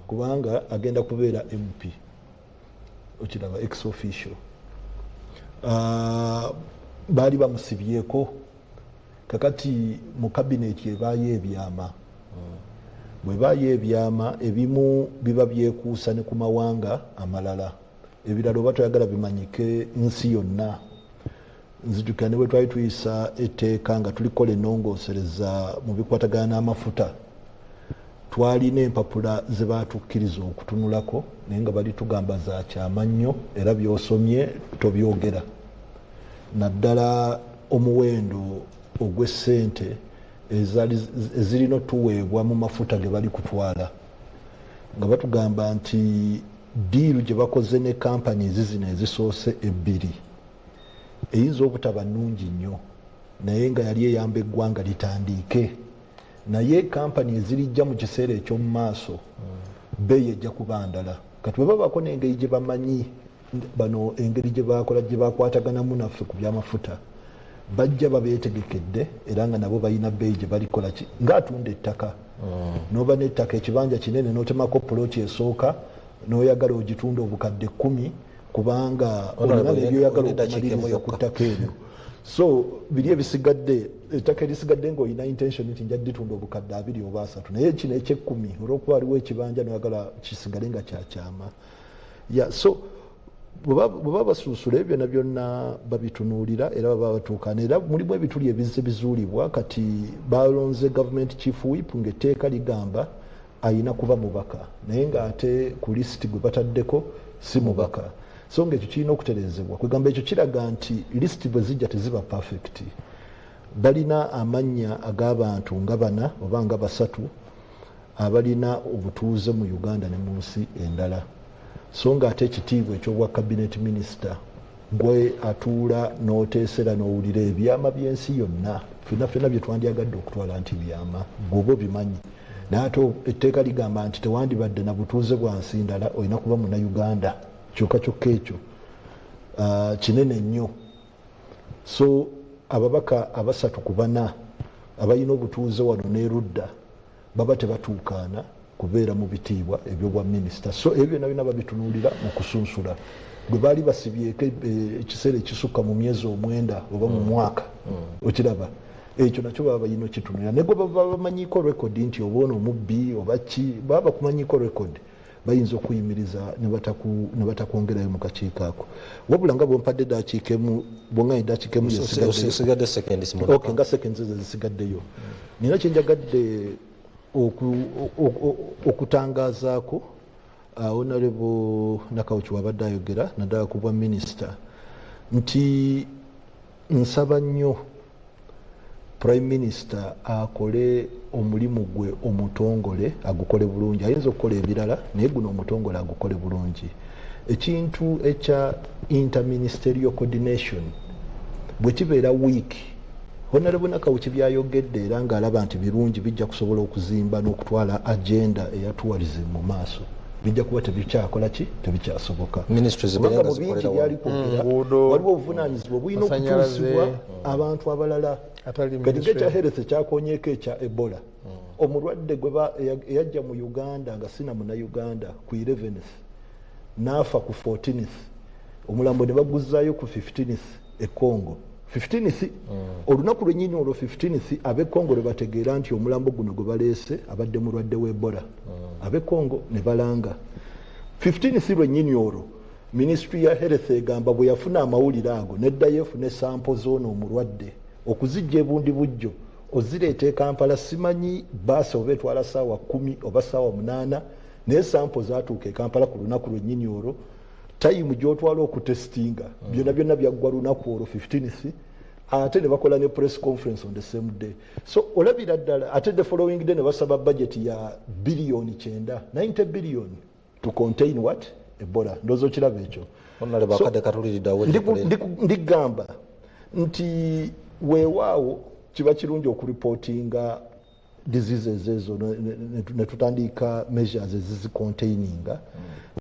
kubanga agenda kubeera MP okiraba ex officio. Baali bamusibyeko kakati mu kabineti ebaayo ebyama bwe baayo ebyama ebimu biba byekuusa ne ku mawanga amalala ebirala oba toyagala bimanyike nsi yonna. Nzijukira ne bwe twali tuyisa etteeka nga tulikola ennongoosereza mu bikwatagana n'amafuta twalina empapula ze baatukkiriza okutunulako naye nga bali tugamba za kyama nnyo era by'osomye tobyogera. Naddala omuwendo ogw'essente ezirina otuweebwa mu mafuta ge bali kutwala nga batugamba nti diiru gye bakoze ne companies zino ezisoose ebbiri eyinza obutaba nnungi nnyo naye nga yali eyamba eggwanga litandiike naye kampani ezirijja mu kiseera eky'omu maaso beeyi ejja kuba ndala kati bwe babako n'engeri gye bamanyi bano engeri gye bakola gye bakwataganamu naffe ku byamafuta bajja babeetegekedde era nga nabo balina bbeeyi gye balikola ng'atunda ettaka n'oba n'ettaka ekibanja kinene n'otemako puloti esooka n'oyagala ogitunda obukadde 10 kubanga olina nebyoyagala okumaliriza ku ttaka eryo so biri ebisigadde ettaka erisigadde ng'olina intention nti nja ditunda obukadde 2 oba 3 naye kino eky'10 olw'okuba waliwo ekibanja noyagala kisigale nga kyakyama so bwe basuusula ebyo byonna byonna babitunuulira era baba batuukana era mulimu ebituli ebizze bizuulibwa kati balonze government chief whip ng'etteeka ligamba ayina kuba mubaka naye ng'ate ku lisiti gwe bataddeko si mubaka so ng'ekyo kirina okutereezebwa kwegamba ekyo kiraga nti lisiti bwe zijja teziba perfect balina amannya ag'abantu nga 4 oba nga 3 abalina obutuuze mu Uganda ne mu nsi endala so ng'ate ekitiibwa eky'obwa cabinet minister gwe atuula n'oteesera n'owulira ebyama by'ensi yonna ffenna bye twandyagadde okutwala nti byama bw'oba obimanyi naye ate etteeka ligamba nti tewandibadde na butuuze bwa nsi ndala olina kuba munnayuganda kyokka ekyo kinene nnyo so ababaka 3 ku 4 abalina obutuuze wano n'erudda baba tebatuukaana kubeera mu bitiibwa ebyobwa minisita so ebyo byonna byonna babitunuulira mu kusunsula gwe baali basibyeko ekiseera ekisukka mu myezi 9 oba mu mwaka okiraba ekyo nakyo baba balina okitunuulira naye gwe baba bamanyiiko rekodi nti oba ono omubbi oba ki baba bakumanyiiko rekodi bayinza okuyimiriza ne batakwongerayo mu kakiiko ako wabula nga bwompadde dakiikemu bwonganye dakiikemu yesigadde seconds nga seconds ezo zisigaddeyo nina kyenjagadde okutangaazaako honorable Nakawuki wabadde ayogera naddala ku bwa minisita nti nsaba nnyo prime minister akole omulimu gwe omutongole agukole bulungi ayinza okukola ebirala naye guno omutongole agukole bulungi ekintu ekya interministerial coordination bwe kibeera wiiki honorable Nakawuki byayogedde era ng'alaba nti birungi bijja kusobola okuzimba n'okutwala agenda eya tourism mu maaso bijja kuba tebikyakola ki tebikyasoboka kubanga mu bingi byali kwogera waliwo obuvunaanyizibwa bulina okutuusibwa abantu abalala kati ng'ekya health kyakonyeeko ekya ebola omulwadde gwe eyajja mu Uganda nga sina munnayuganda ku 11th n'afa ku 14th omulambo ne baguzzaayo ku 15th e Congo 15th olunaku lwennyini olwo 15th ab'e Congo lwe bategeera nti omulambo guno gwe baleese abadde mulwadde w'ebola ab'e Congo ne balanga 15th lwennyini olwo ministry ya health egamba bwe yafuna amawulire ago neddayo efune sampo z'ono omulwadde okuzijja ebundi bujjo ozireeta e Kampala simanyi baasi oba etwala ssaawa 10 oba ssaawa 8 naye sampo zaatuuka e Kampala ku lunaku lwennyini olwo tayimu gy'otwala okutestinga byonna byaggwa lunaku olwo 15th ate ne bakola ne press conference on the same day so olabira ddala ate the following day ne basaba budget ya biliyoni 90 billion to contain what ebola ndozo kiraba ekyo ndigamba nti weewaawo kiba kirungi okuripotinga diseases ezo ne tutandika measures ezizicontaininga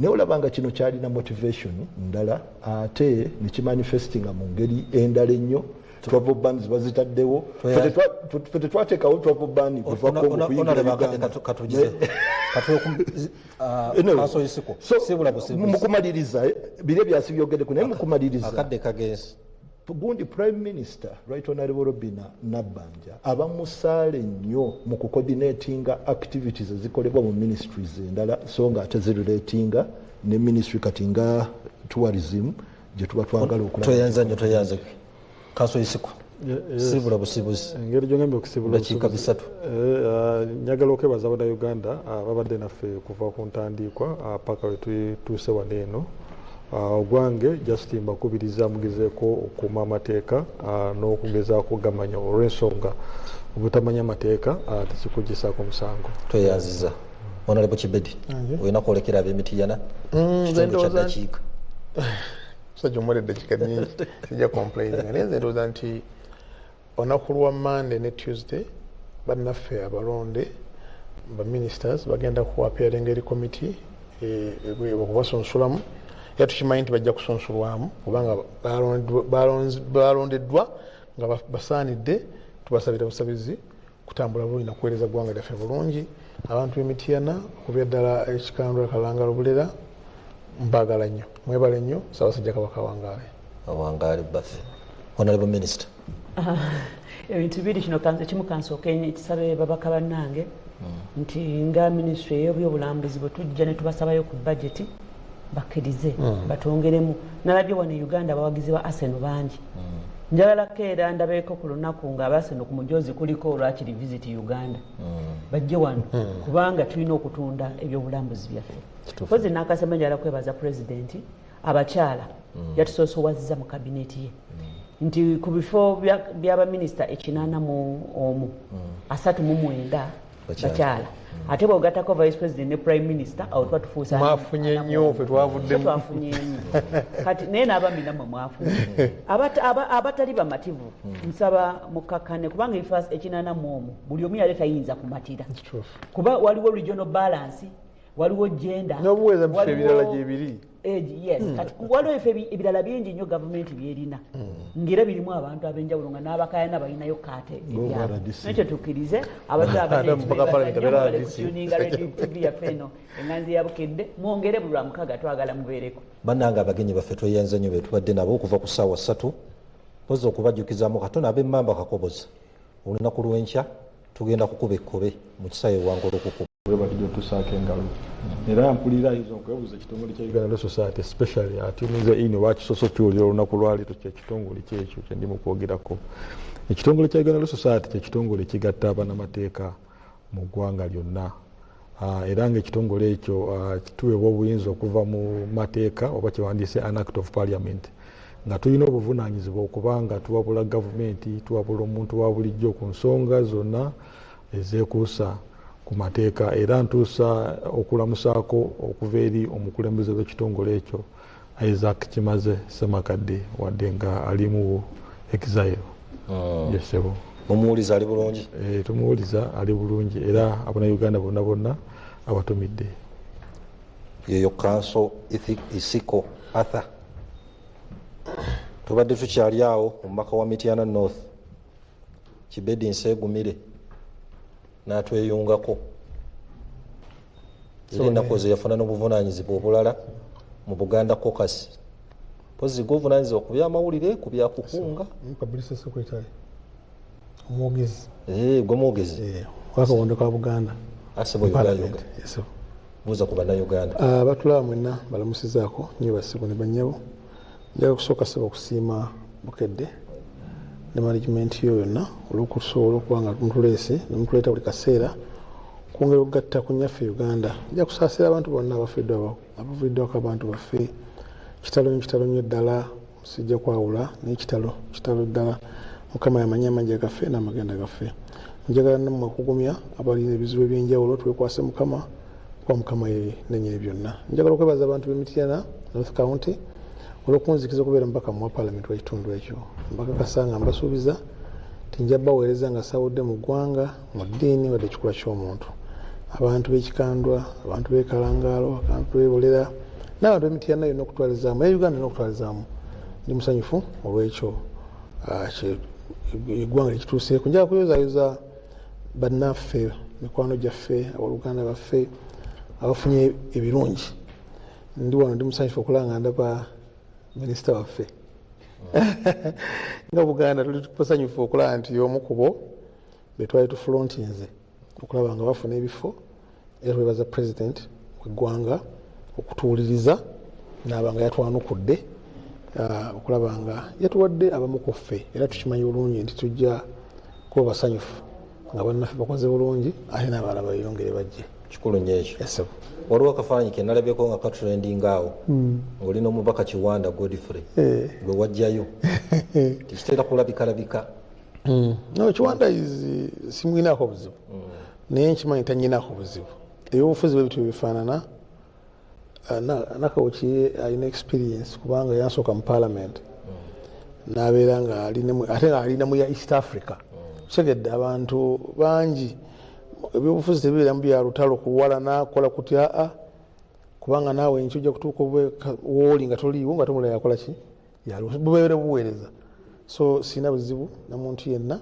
naye olabanga kino kyalina motivation ndala ate nekimanifestinga mu ngeri endala ennyo travel bans bazitaddewo fe tetwateekawo travel ban mukumaliriza biri ebyasi byogeddeku naye mukumaliriza gundi prime minister right honorable Robina Nabbanja aba musaale nnyo mu kucoordinatinga activities ezikolebwa mu ministries endala so nga ate zirelatinga ne ministry kati nga tourism gye tuba twagala okulatoyanza kasoyisiko sibula busibuzi engeri gyongambye okusibula dakiika 3 njagala okwebaza Abannayuganda babadde naffe kuva ku ntandikwa paka we tutuuse wano eno ogwange just mbakubiriza mugezeeko okuuma amateeka n'okugezaako gamanya olw'ensonga obutamanya amateeka tekikugisaako musango. Tweyanziza Honorable Kibedi olina kwolekera ab'Emityana kitundu kya ddakiika musajja omwere eddakiika nnyingi sijja complaining naye nze ndowooza nti olunaku lwa Monday ne Tuesday bannaffe abalonde baministers bagenda kuwapeeringa eri committee okubasonsulamu era tukimanyi nti bajja kusonsulwamu kubanga balondeddwa nga basaanidde tubasabira busabizi kutambula bulungi nakuweereza ggwanga lyaffe bulungi. Abantu b'Emityana okubya ddala ekikandula Kalangala Bulera mbagala nnyo mwebale nnyo Ssaabasajja Kabaka awangaale baffe. Honorable Minister ebintu biri kino kimu kansooka ekisabe babaka bannange nti nga minisitule ey'ebyobulambuzi bwe tujja ne tubasabayo ku budget bakkirize batongeremu. Nalabye wano e Uganda abawagizi ba Arsenal bangi njagalako era ndabeeko ku lunaku nga Arsenal ku mujoozi kuliko olwakiri visit Uganda bajje wano kubanga tulina okutunda ebyobulambuzi byaffe. Pozi nakasema njala kwebaza president abakyala yatusoosowazza mu kabineti ye nti ku bifo by'abaminisita 81 39 bakyala ate bw'ogattako vice president ne prime minister awo tuba tufuusa mwafunye nnyo ffe twavuddemu kati naye n'abami nammwe mwafunye abatali bamativu nsaba mukakkane kubanga ebifo 81 buli omu yali tayinza kumatira kuba waliwo regional balance waliwo gender n'obuweeza mu ffe ebirala gyebiri yes kati waliwo ebifo ebirala bingi nnyo gavumenti byerina ng'era birimu abantu ab'enjawulo nga n'abakayana balinayo kaate ebyabo nekyo tukkirize abakutuninga TV yaffe eno enganzi ya Bukedde mwongere buli lwa mukaaga twagala mubeereko. Bannange abagenyi baffe tweyanze nnyo betubadde nabo okuva ku ssaawa 3 pozi okubajjukizaamu katono ab'Emmamba Kakoboza olunaku lw'enkya tugenda kukuba ekkobe mu kisaawe Wangolo okukuba batujja tusaaka engalo era mpulira ayinza okwebuuza ekitongole kya Uganda Law Society especially atumiza ino wakisoso kyolira olunaku lwaleero kyekitongole kyekyo kye ndimu kwogerako. Ekitongole kya Uganda Law Society kyekitongole kigatta abannamateeka mu ggwanga lyonna era ng'ekitongole ekyo kituweebwa obuyinza okuva mu mateeka oba kyewandiise an act of parliament nga tulina obuvunaanyizibwa okubanga tuwabula gavumenti tuwabula omuntu wa bulijjo ku nsonga zonna ezeekuusa ku mateeka era ntuusa okulamusaako okuva eri omukulembeze w'ekitongole ekyo Isaac Kimaze Ssemakadde wadde nga ali mu exile. Yesebo mumuwuliza ali bulungi? Tumuwuliza ali bulungi era Abannayuganda bonna bonna abatumidde. Yeyo Council Isiko Arthur tubadde tukyali awo mu maka wa Mityana North Kibedi Nseegumire n'atweyungako era ennaku ezo yafuna n'obuvunaanyizibwa obulala mu Buganda Caucus pozi g'obuvunaanyizibwa ku byamawulire ku byakukunga publicity secretary omwogezi gwe mwogezi wakawondo ka Buganda buuza ku Bannayuganda batulaba mwenna balamusizaako nnyo basibu ne bannyabo njaga kusooka saba okusiima Bukedde ne management yo yonna olw'okusobola okuba nga mutuleese ne mutuleeta buli kaseera kwongera okugatta ku nnyaffe Uganda. Nja kusaasira abantu bonna abafiddwako abantu baffe kitalo nnyo ddala sijja kwawula naye kitalo ddala Mukama yamanyi amagye gaffe n'amagenda gaffe. Njagala nammwe okugumya abalina ebizibu eby'enjawulo twekwase Mukama kuba Mukama ye nennyini byonna. Njagala okwebaza abantu b'Emityana North County olw'okunzikiza okubeera mubaka mu parliament w'ekitundu ekyo. Mbakakasa nga mbasuubiza tinja baweereza nga sawudde mu ggwanga mu ddiini wadde ekikula ky'omuntu. Abantu b'ekikandwa, abantu b'e Kalangaalo, abantu b'e Bulera n'abantu b'Emityana yonna okutwalizaamu era Uganda n'okutwalizaamu. Ndi musanyufu olw'ekyo eggwanga likituuseeko. Njagala kuyozaayoza bannaffe mikwano gyaffe abooluganda baffe abafunye ebirungi. Ndi wano ndi musanyufu okulaba nga ndaba minisita waffe nga Buganda tuli basanyufu okulaba nti omu ku bo be twali tufulontinze okulaba nga bafuna ebifo era twebaza president w'eggwanga okutuwuliriza n'aba nga yatwanukudde okulaba nga yatuwadde abamu ku ffe era tukimanyi bulungi nti tujja kuba basanyufu nga bannaffe bakoze bulungi ate n'abalala bayongere bajje. kikulu nnyo ekyo. Yes, sir. Waliwo akafaananyi ke nalabeko nga katrending awo ng'olina omubaka Kiwanda Godfrey gwe wajjayo tekitera kulabikalabika. No, Kiwanda simwinaako buzibu naye nkimanyi tanyinaako buzibu. Ebyobufuzi bwe bitu bifaanana. Nakawuki alina experience kubanga yansooka mu parliament n'abeera nga ate nga alina mu ya East Africa. Kitegedde abantu bangi ebyobufuzi tebibeera mu bya lutalo kuwalana kukola kutya kubanga naawe nkijja kutuuka wooli nga toliiwo nga tomulala yakola ki bubeere buweereza. So sina buzibu na muntu yenna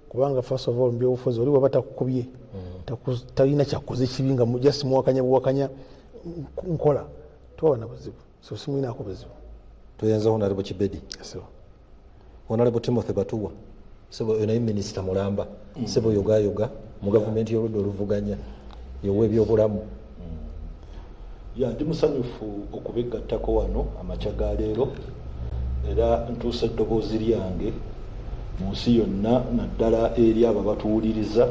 kubanga first of all mu byobufuzi oli waba takukubye talina kyakoze kibi nga just muwakanya buwakanya nkola toba na buzibu. So simwinaako buzibu. Tuyenza Honorable Kibedi. So Honorable Timothy Batuwa sebo naye minisita mulamba sebo yoga mu gavumenti y'oludda oluvuganya y'ow'ebyobulamu. Ndi musanyufu okubegattako wano amakya ga leero era ntuusa eddoboozi lyange mu nsi yonna naddala eri abo batuwuliriza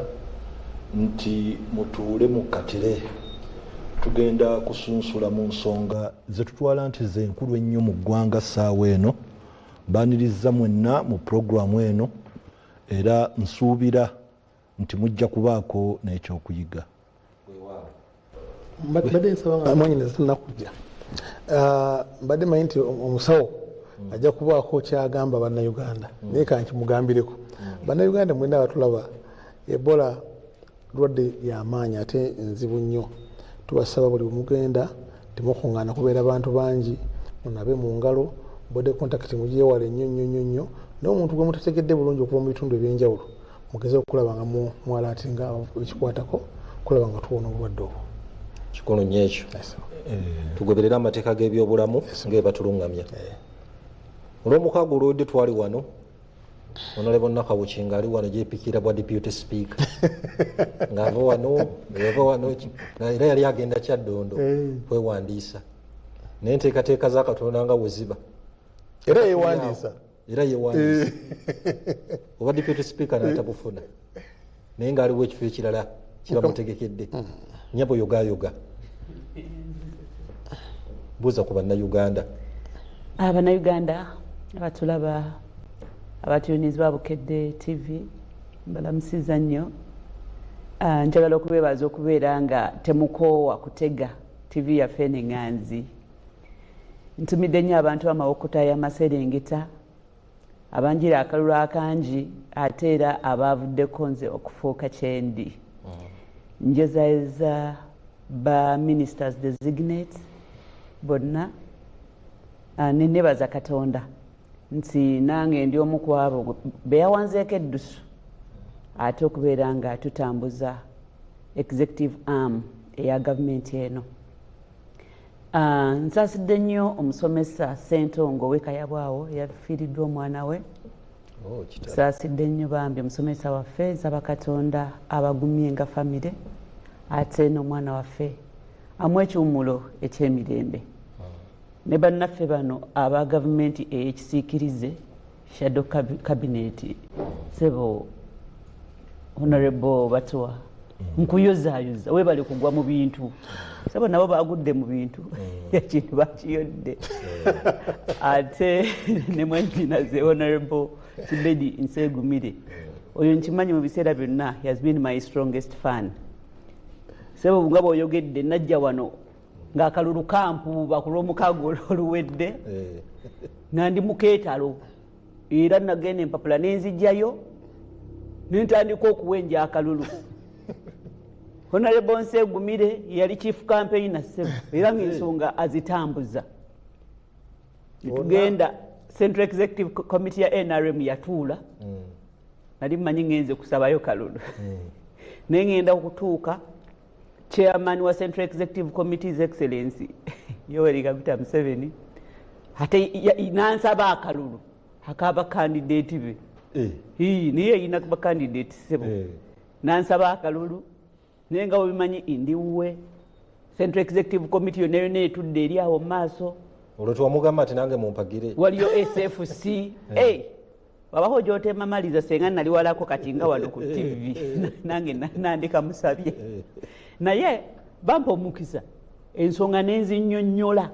nti mutuule mukatire. Tugenda kusunsula mu nsonga zetutwala nti zenkulu ennyo mu ggwanga ssaawa eno. Mbaaniriza mwenna mu puroguramu eno era nsuubira nti mujja kubaako n'ekyokuyiga. mbadde nsaba mwanyinaza tunakujja mbadde manyi nti omusawo ajja kubaako kyagamba bannayuganda naye kankimugambireko. Bannayuganda mwena abatulaba Ebola lwadde yamaanyi ate nzibu nnyo. Tubasaba buli mugenda temukuŋŋaana kubeera bantu bangi munabe mu ngalo bode kontakiti mugyewala ennyo naye omuntu gwe mutategedde bulungi okuva mu bitundu ebyenjawulo mugeze okulaba nga mwalaatinga ekikwatako kulaba nga tuwona obulwadde obwo. Kikulu nnyo ekyo. Tugoberera amateeka g'ebyobulamu ng'ebatulungamya. Olw'omukaaga olwedde twali wano Honorable Nakawuki ng'ali wano gyepikira bwa deputy speaker ng'ava wano era yali agenda Kyaddondo kwewandiisa naye enteekateeka za Katonda nga weziba era yewandiisa oba deputy speaker n'atabufuna naye ng'aliwo ekifo ekirala kibamutegekedde. Nyabo yoga buuza ku bannayuganda. Abannayuganda abatulaba abatuyunizibwa Bukedde TV mbalamusiza nnyo. Njagala okubeebaza okubeera nga temukoowa kutega TV yaffe n'eŋŋanzi. Ntumidde nnyo abantu b'amawokota y'Amaserengeta abanjira akalulu akangi ate era abaavuddeko nze okufuuka kyendi. Njezayiza ba ministers designate bonna nenebaza Katonda nti nange ndi omu ku abo be yawanzeeko eddusu ate okubeera nga tutambuza executive arm eya gavumenti eno. Nsaasidde nnyo omusomesa Ssentongo w'Ekayabwawo yafiiriddwa omwana we. Nsaasidde nnyo bambi omusomesa waffe nsaba Katonda abagumye nga famire ate n'omwana waffe amu ekiwummulo eky'emirembe. Ne bannaffe bano aba gavumenti ey'ekisiikirize shadow cabinet sebo Honorable Batuwa nkuyozaayoza webale kugwa mu bintu sebo nabo bagudde mu bintu ekintu bakiyodde ate ne mwenjinaze Honorable Kibedi Nsegumire oyo nkimanyi mu biseera byonna he has been my strongest fan. Sebo nga bw'oyogedde najja wano ng'akalulu kampuuba ku lw'omukaaga oluwedde nga ndi mu keetalo era nagenda empapula nenzijjayo nentandika okuwenja akalulu. Honorable Nsegumire yali chief campaigner sebo era ng'ensonga azitambuza. Tugenda Central Executive Committee ya NRM yatuula nali mmanyi ngenze kusabayo kalulu naye ngenda okutuuka chairman wa Central Executive Committee His Excellency Yoweri Kaguta Museveni ate nansaba akalulu akaba candidate be niye ina kuba candidate sebo nansaba akalulu naye nga obimanyi indiwe Central Executive Committee yonna etudde eri awo mu maaso olwo twamugamba ati nange mumpagire waliyo SFC wabaho gy'otemamaliza senga nali walako kati nga wano ku TV nange nandika musabye naye bampa omukisa ensonga nenzinnyonnyola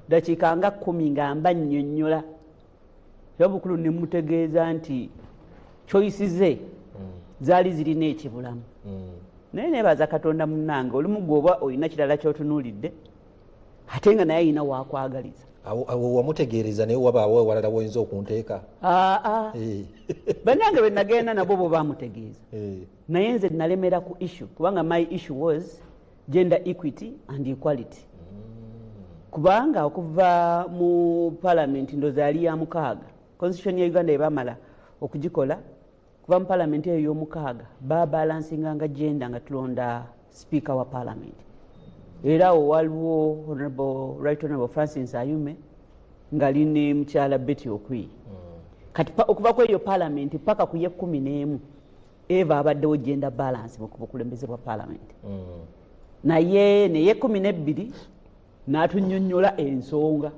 dakiika nga 10 nga mba nnyonnyola yabukulu ne mutegeeza nti choice ze zaali zirina ekibulamu naye nebaza Katonda munnange olumu gwoba olina kirala kyotunuulidde ate nga naye alina waakwagaliza awo wamutegeereza naye wabaawo walala woyinza okunteeka bannange be nagenda nabo bo bamutegeeza naye nze nalemera ku issue kubanga my issue was gender equity and equality kubanga okuva mu parliament ndoza yali ya 6 constitution ya Uganda ebamala okugikola kuva mu parliament eyo y'omukaaga babalansinganga gender nga tulonda speaker wa parliament era waliwo right honorable Francis Ayume nga line mukyala Betty Okwi kati okuva kweyo parliament paka ku ye 11 eva abaddewo gender balance mu bukulembeze bwa parliament naye ne ye 12 n'atunnyonnyola ensonga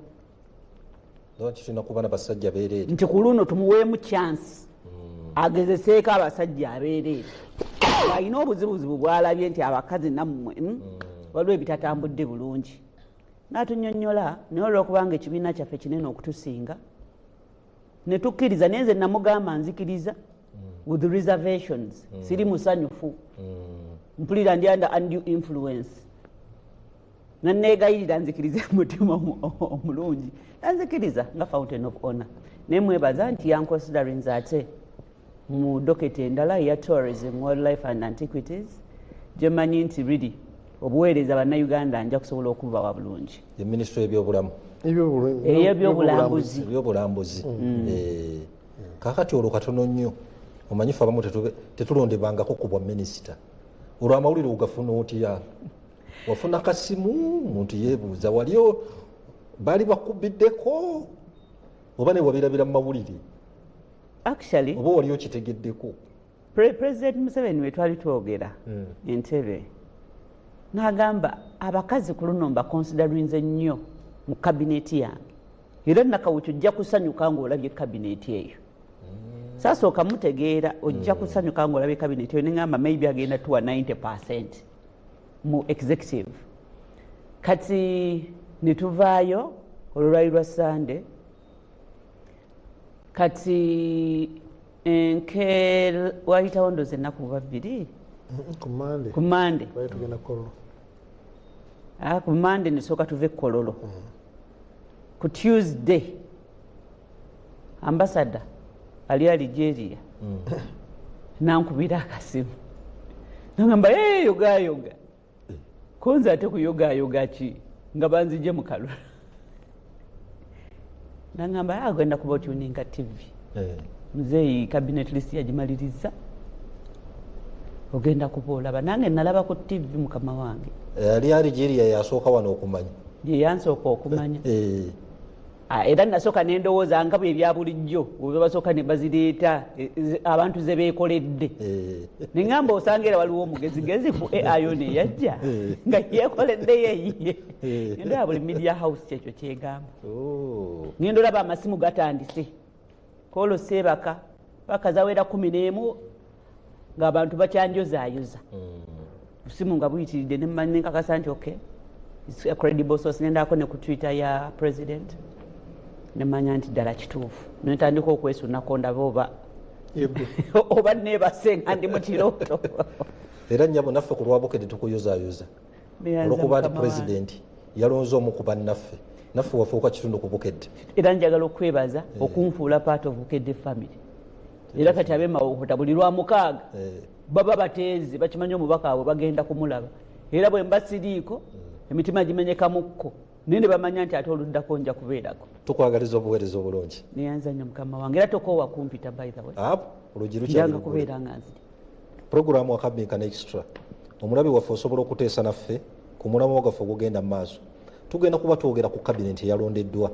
tulina kuba n'abasajja beereere nti ku luno tumuweemu chance agezeseeko abasajja abeereere alina obuzibuzibu bwalabye nti abakazi nammwe waliwo ebitatambudde bulungi n'atunnyonnyola naye olwokubanga ekibiina kyaffe kinene okutusinga ne tukkiriza naye nze namugamba nzikiriza with reservations siri musanyufu mpulira ndi under undue influence nanneegayirira nzikirize mutima omulungi nanzikiriza nga fountain of honor naye mwebaza nti yanconsidering ate mu doketi endala eya tourism wildlife and antiquities gyemanyi nti really obuweereza bannayuganda nja kusobola okubawa bulungi eministry y'ebyobulamu ey'ebyobulambuzi kakati olwo katono nnyo omanyi fe abamu tetulondebwangako ku bwa minisita olwo amawulire ogafuna otya wafuna kasimu muntu yeebuuza waliyo baali bakubiddeko oba ne wabirabira mu mawulire actually oba waliyo kitegeddeko President Museveni we twali twogera Entebbe n'agamba abakazi ku luno mbaconsiderinze nnyo mu kabineti yange era nakawuki ojja kusanyuka ng'olabye kabineti eyo saasooka mutegeera ojja kusanyuka ng'olabye kabineti eyo neŋŋamba maybe agenda tuwa 90% mu executive kati ne tuvaayo olwalwali lwa Sunday kati wayitawo ndoze ennaku 2 ku Mande ku Mande nesooka tuve Kololo ku Tuesday ambassador ali Algeria nankubira akasimu nangamba yogayoga konza ate kuyogayoga ki nga banzije mu Kalula nangamba agenda kuba otuninga TV muzeeyi cabinet list yagimaliriza ogenda kuboolaba nange nalaba ku TV mukama wange ali Algeria yasooka wano okumanya yansooka okumanya era nasooka nendowooza nga bwe ebya bulijjo webasooka ne bazireeta abantu ze beekoledde neŋŋamba osanga era waliwo omugezigezi ku AI neyajja nga yeekoledde yeyiye ngendolaba buli media house kyekyo kyegamba ngendolaba amasimu gatandise kolo Sebaka bakazawera 11 ng'abantu bakyanjozaayoza busimu nga buyitiridde nenkakasa nti okay it's a credible source nendaako ne ku Twitter ya president nemanya nti ddala kituufu nentandika okwesunako ndaba oba neebase nga ndi mu kirooto era nnyabo naffe ku lwabukedde tukuyozaayoza olwokuba nti pulezidenti yalonze omu ku bannaffe naffe wafuuka kitundu ku Bukedde era njagala okwebaza okunfuula part of Bukedde family era kati ab'emawokota buli lwa 6 baba bateezi bakimanyi omubaka abwe bagenda kumulaba era bwe mba siriiko emitima gimenyekamuko naye ne bamanya nti ate oluddako nja kubeerako tukwagaliza obuweereza obulungi neyanza nnyo mukama wange era tokoowa kumpita by the way olugirujanga kubeera nga nziri programu akabinkana extra omulabi waffe osobola okuteesa naffe ku mulamwa gwaffe ogugenda mu maaso tugenda kuba twogera ku kabineti eyalondeddwa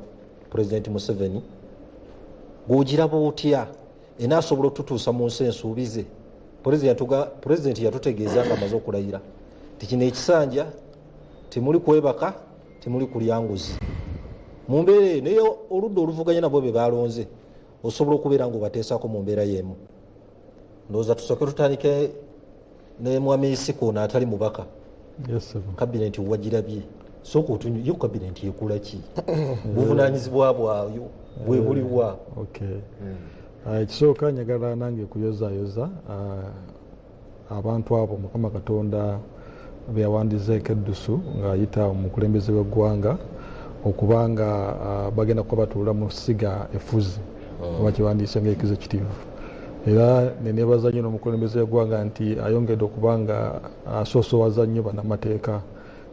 President Museveni gw'ogiraba otya enaasobola otutuusa mu nsi ensuubize pulezidenti yatutegeeza nga amaze okulayira ti kino ekisanja temuli kwebaka temuli kulya nguzi mu mbeera naye oludda oluvuganya nabwo be balonze osobola okubeera nga obateesako mu mbeera y'emu. Ndowooza tusooke tutandike ne mwami Isiko n'atali mubaka. Yes, sir. Kabinenti wagirabye sooka otunyo kabinenti ekola ki? Buvunaanyizibwa bwayo bwe buliwa? Okay. Ekisooka njagala nange kuyozaayoza abantu abo Mukama Katonda be yawandizeeko eddusu ng'ayita omukulembeze w'eggwanga okubanga bagenda kuba batuula mu ssiga effuzi oba kyewandiise nga executive. Era neneebaza nnyo n'omukulembeze w'eggwanga nti ayongedde okuba nga asoosowaza nnyo bannamateeka,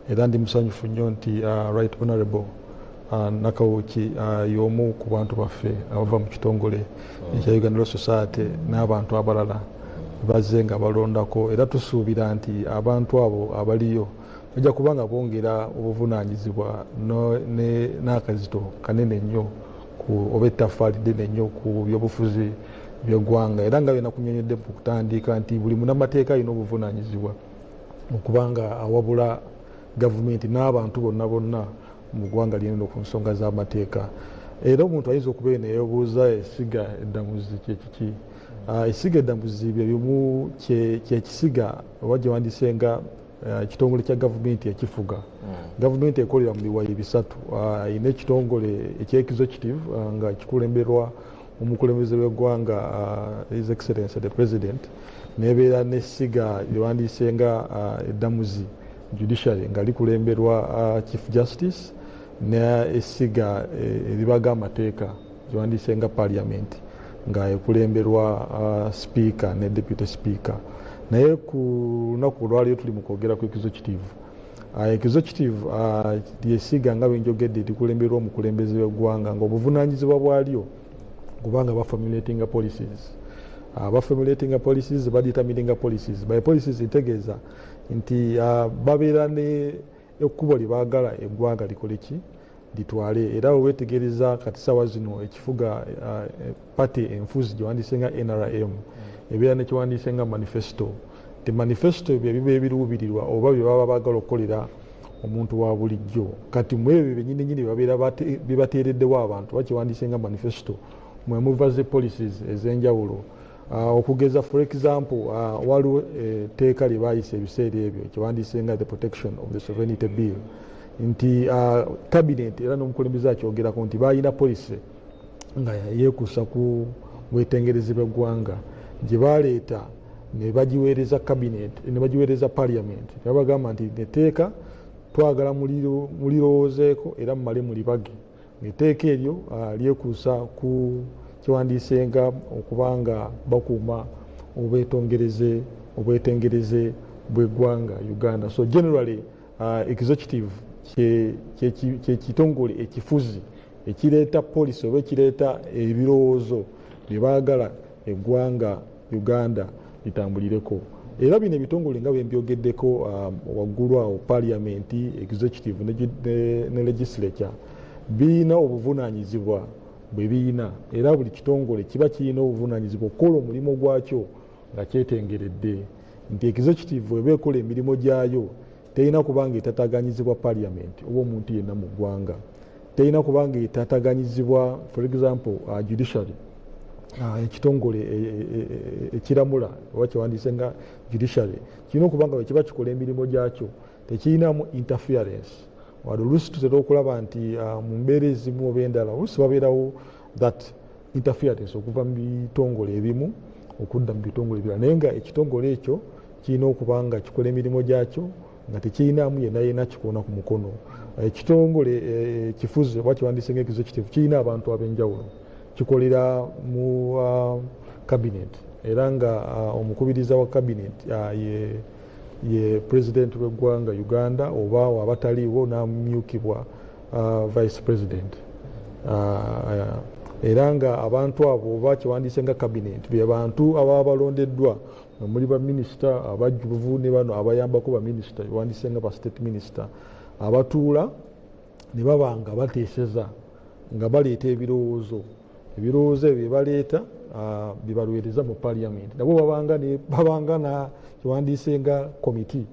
era ndi musanyufu nnyo nti right honorable Nakawuki y'omu ku bantu baffe abava mu kitongole ekya Uganda Law Society n'abantu abalala bazze nga balondako, era tusuubira nti abantu abo abaliyo bajja kuba nga bongera obuvunaanyizibwa n'akazito kanene nnyo oba ettaffaali ddene nnyo ku byobufuzi by'eggwanga, era nga byonna kunnyonnyodde mu kutandika nti buli munnamateeka alina obuvunaanyizibwa okubanga awabula gavumenti n'abantu bonna mu ggwanga lyeno ku nsonga z'amateeka. Era omuntu ayinza okubeera neyeebuuza essiga eddamuzi kyekiki? Essiga eddamuzi bye bimu kyekisiga oba gye wandisenga ekitongole kya gavumenti ekifuga. Gavumenti ekolera mu biwayi bisatu. Ayina ekitongole ekye-executive nga kikulemberwa omukulembeze w'eggwanga His Excellency the President, n'ebeera n'essiga lyewandisenga eddamuzi judiciary nga likulemberwa Chief Justice, n'essiga eribaga amateeka lyewandisenga Parliament nga ekulemberwa Speaker ne Deputy Speaker. Naye ku lunaku olwaliyo tuli mu kwogera ku executive. Executive lyessiga nga bwenjogedde likulemberwa omukulembeze w'eggwanga ng'obuvunaanyizibwa bwalyo kubanga bafamulatinga policies. Bafamulatinga policies, badetermininga policies. By policies ntegeeza nti babeera ne ekkubo lye baagala eggwanga likole ki litwale. Era wewetegereza kati ssaawa zino ekifuga pate enfuzi gye wandisenga NRM ebeera ne kyewandisenga manifesto. Ti manifesto bye biba ebiruubirirwa oba bye baba baagala okukolera omuntu wa bulijjo. Kati mu ebyo byennyini babeera bibateereddewo abantu oba kyewandisenga manifesto mwe muva ze policies ez'enjawulo. Okugeza for example waliwo etteeka lye baayisa ebiseera ebyo kyewandisenga the protection of the sovereignty bill nti cabinet era n'omukulembeze akyogerako nti baayina policy nga yeekuusa ku bwetengerezi bw'eggwanga gye baaleeta ne bagiweereza cabinet ne bagiweereza parliament ne bagamba nti etteeka twagala mulirowoozeeko era mumale mulibage. Etteeka eryo lyekuusa ku kyewandisenga okubanga bakuuma obwetengereze bw'eggwanga Uganda. So generally executive kyekitongole ekifuzi ekireeta policy oba ekireeta ebirowoozo bye baagala eggwanga Uganda litambulireko. Era bino ebitongole nga bwe mbyogeddeko waggulu awo parliament, executive ne legislature birina obuvunaanyizibwa bwe birina, era buli kitongole kiba kirina obuvunaanyizibwa okukola omulimu gwakyo nga kyetengeredde nti executive eba ekola emirimu gyayo terina kubanga etataganyizibwa parliament oba omuntu yenna mu ggwanga, terina kubanga etataganyizibwa for example judiciary ekitongole ekiramula oba kyewandisenga judiciary kirina okubanga bwe kiba kikola emirimu gyakyo tekirinamu interference. Wali oluusi tutera okulaba nti mu mbeera ezimu oba endala oluusi babeerawo that interference okuva mu bitongole ebimu okudda mu bitongole ebirala, naye nga ekitongole ekyo kirina okuba nga kikola emirimu gyakyo nga tekirinamu yenna kikoona ku mukono. Ekitongole kifuzi oba kiwandisenga executive kirina abantu ab'enjawulo, kikolera mu cabinet era nga omukubiriza wa cabinet ye president w'eggwanga Uganda oba wabataliiwo n'amyukibwa vice president. Era nga abantu abo oba kyewandisenga cabinet be bantu ababa balondeddwa muli baminisita abajjuvu ne bano abayambako baminisita wandisenga ba state minister abatuula ne baba nga bateeseza nga baleeta ebirowoozo ebyo baleeta bibalwereza mu parliament nabo babanga na kyewandisenga committee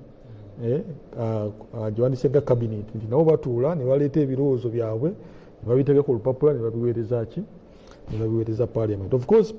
kyewandisenga cabinet nti nabo batuula ne baleeta ebirowoozo byabwe ne babiteeka ku lupapula ne babiweereza ki nebabiweereza parliament. Of course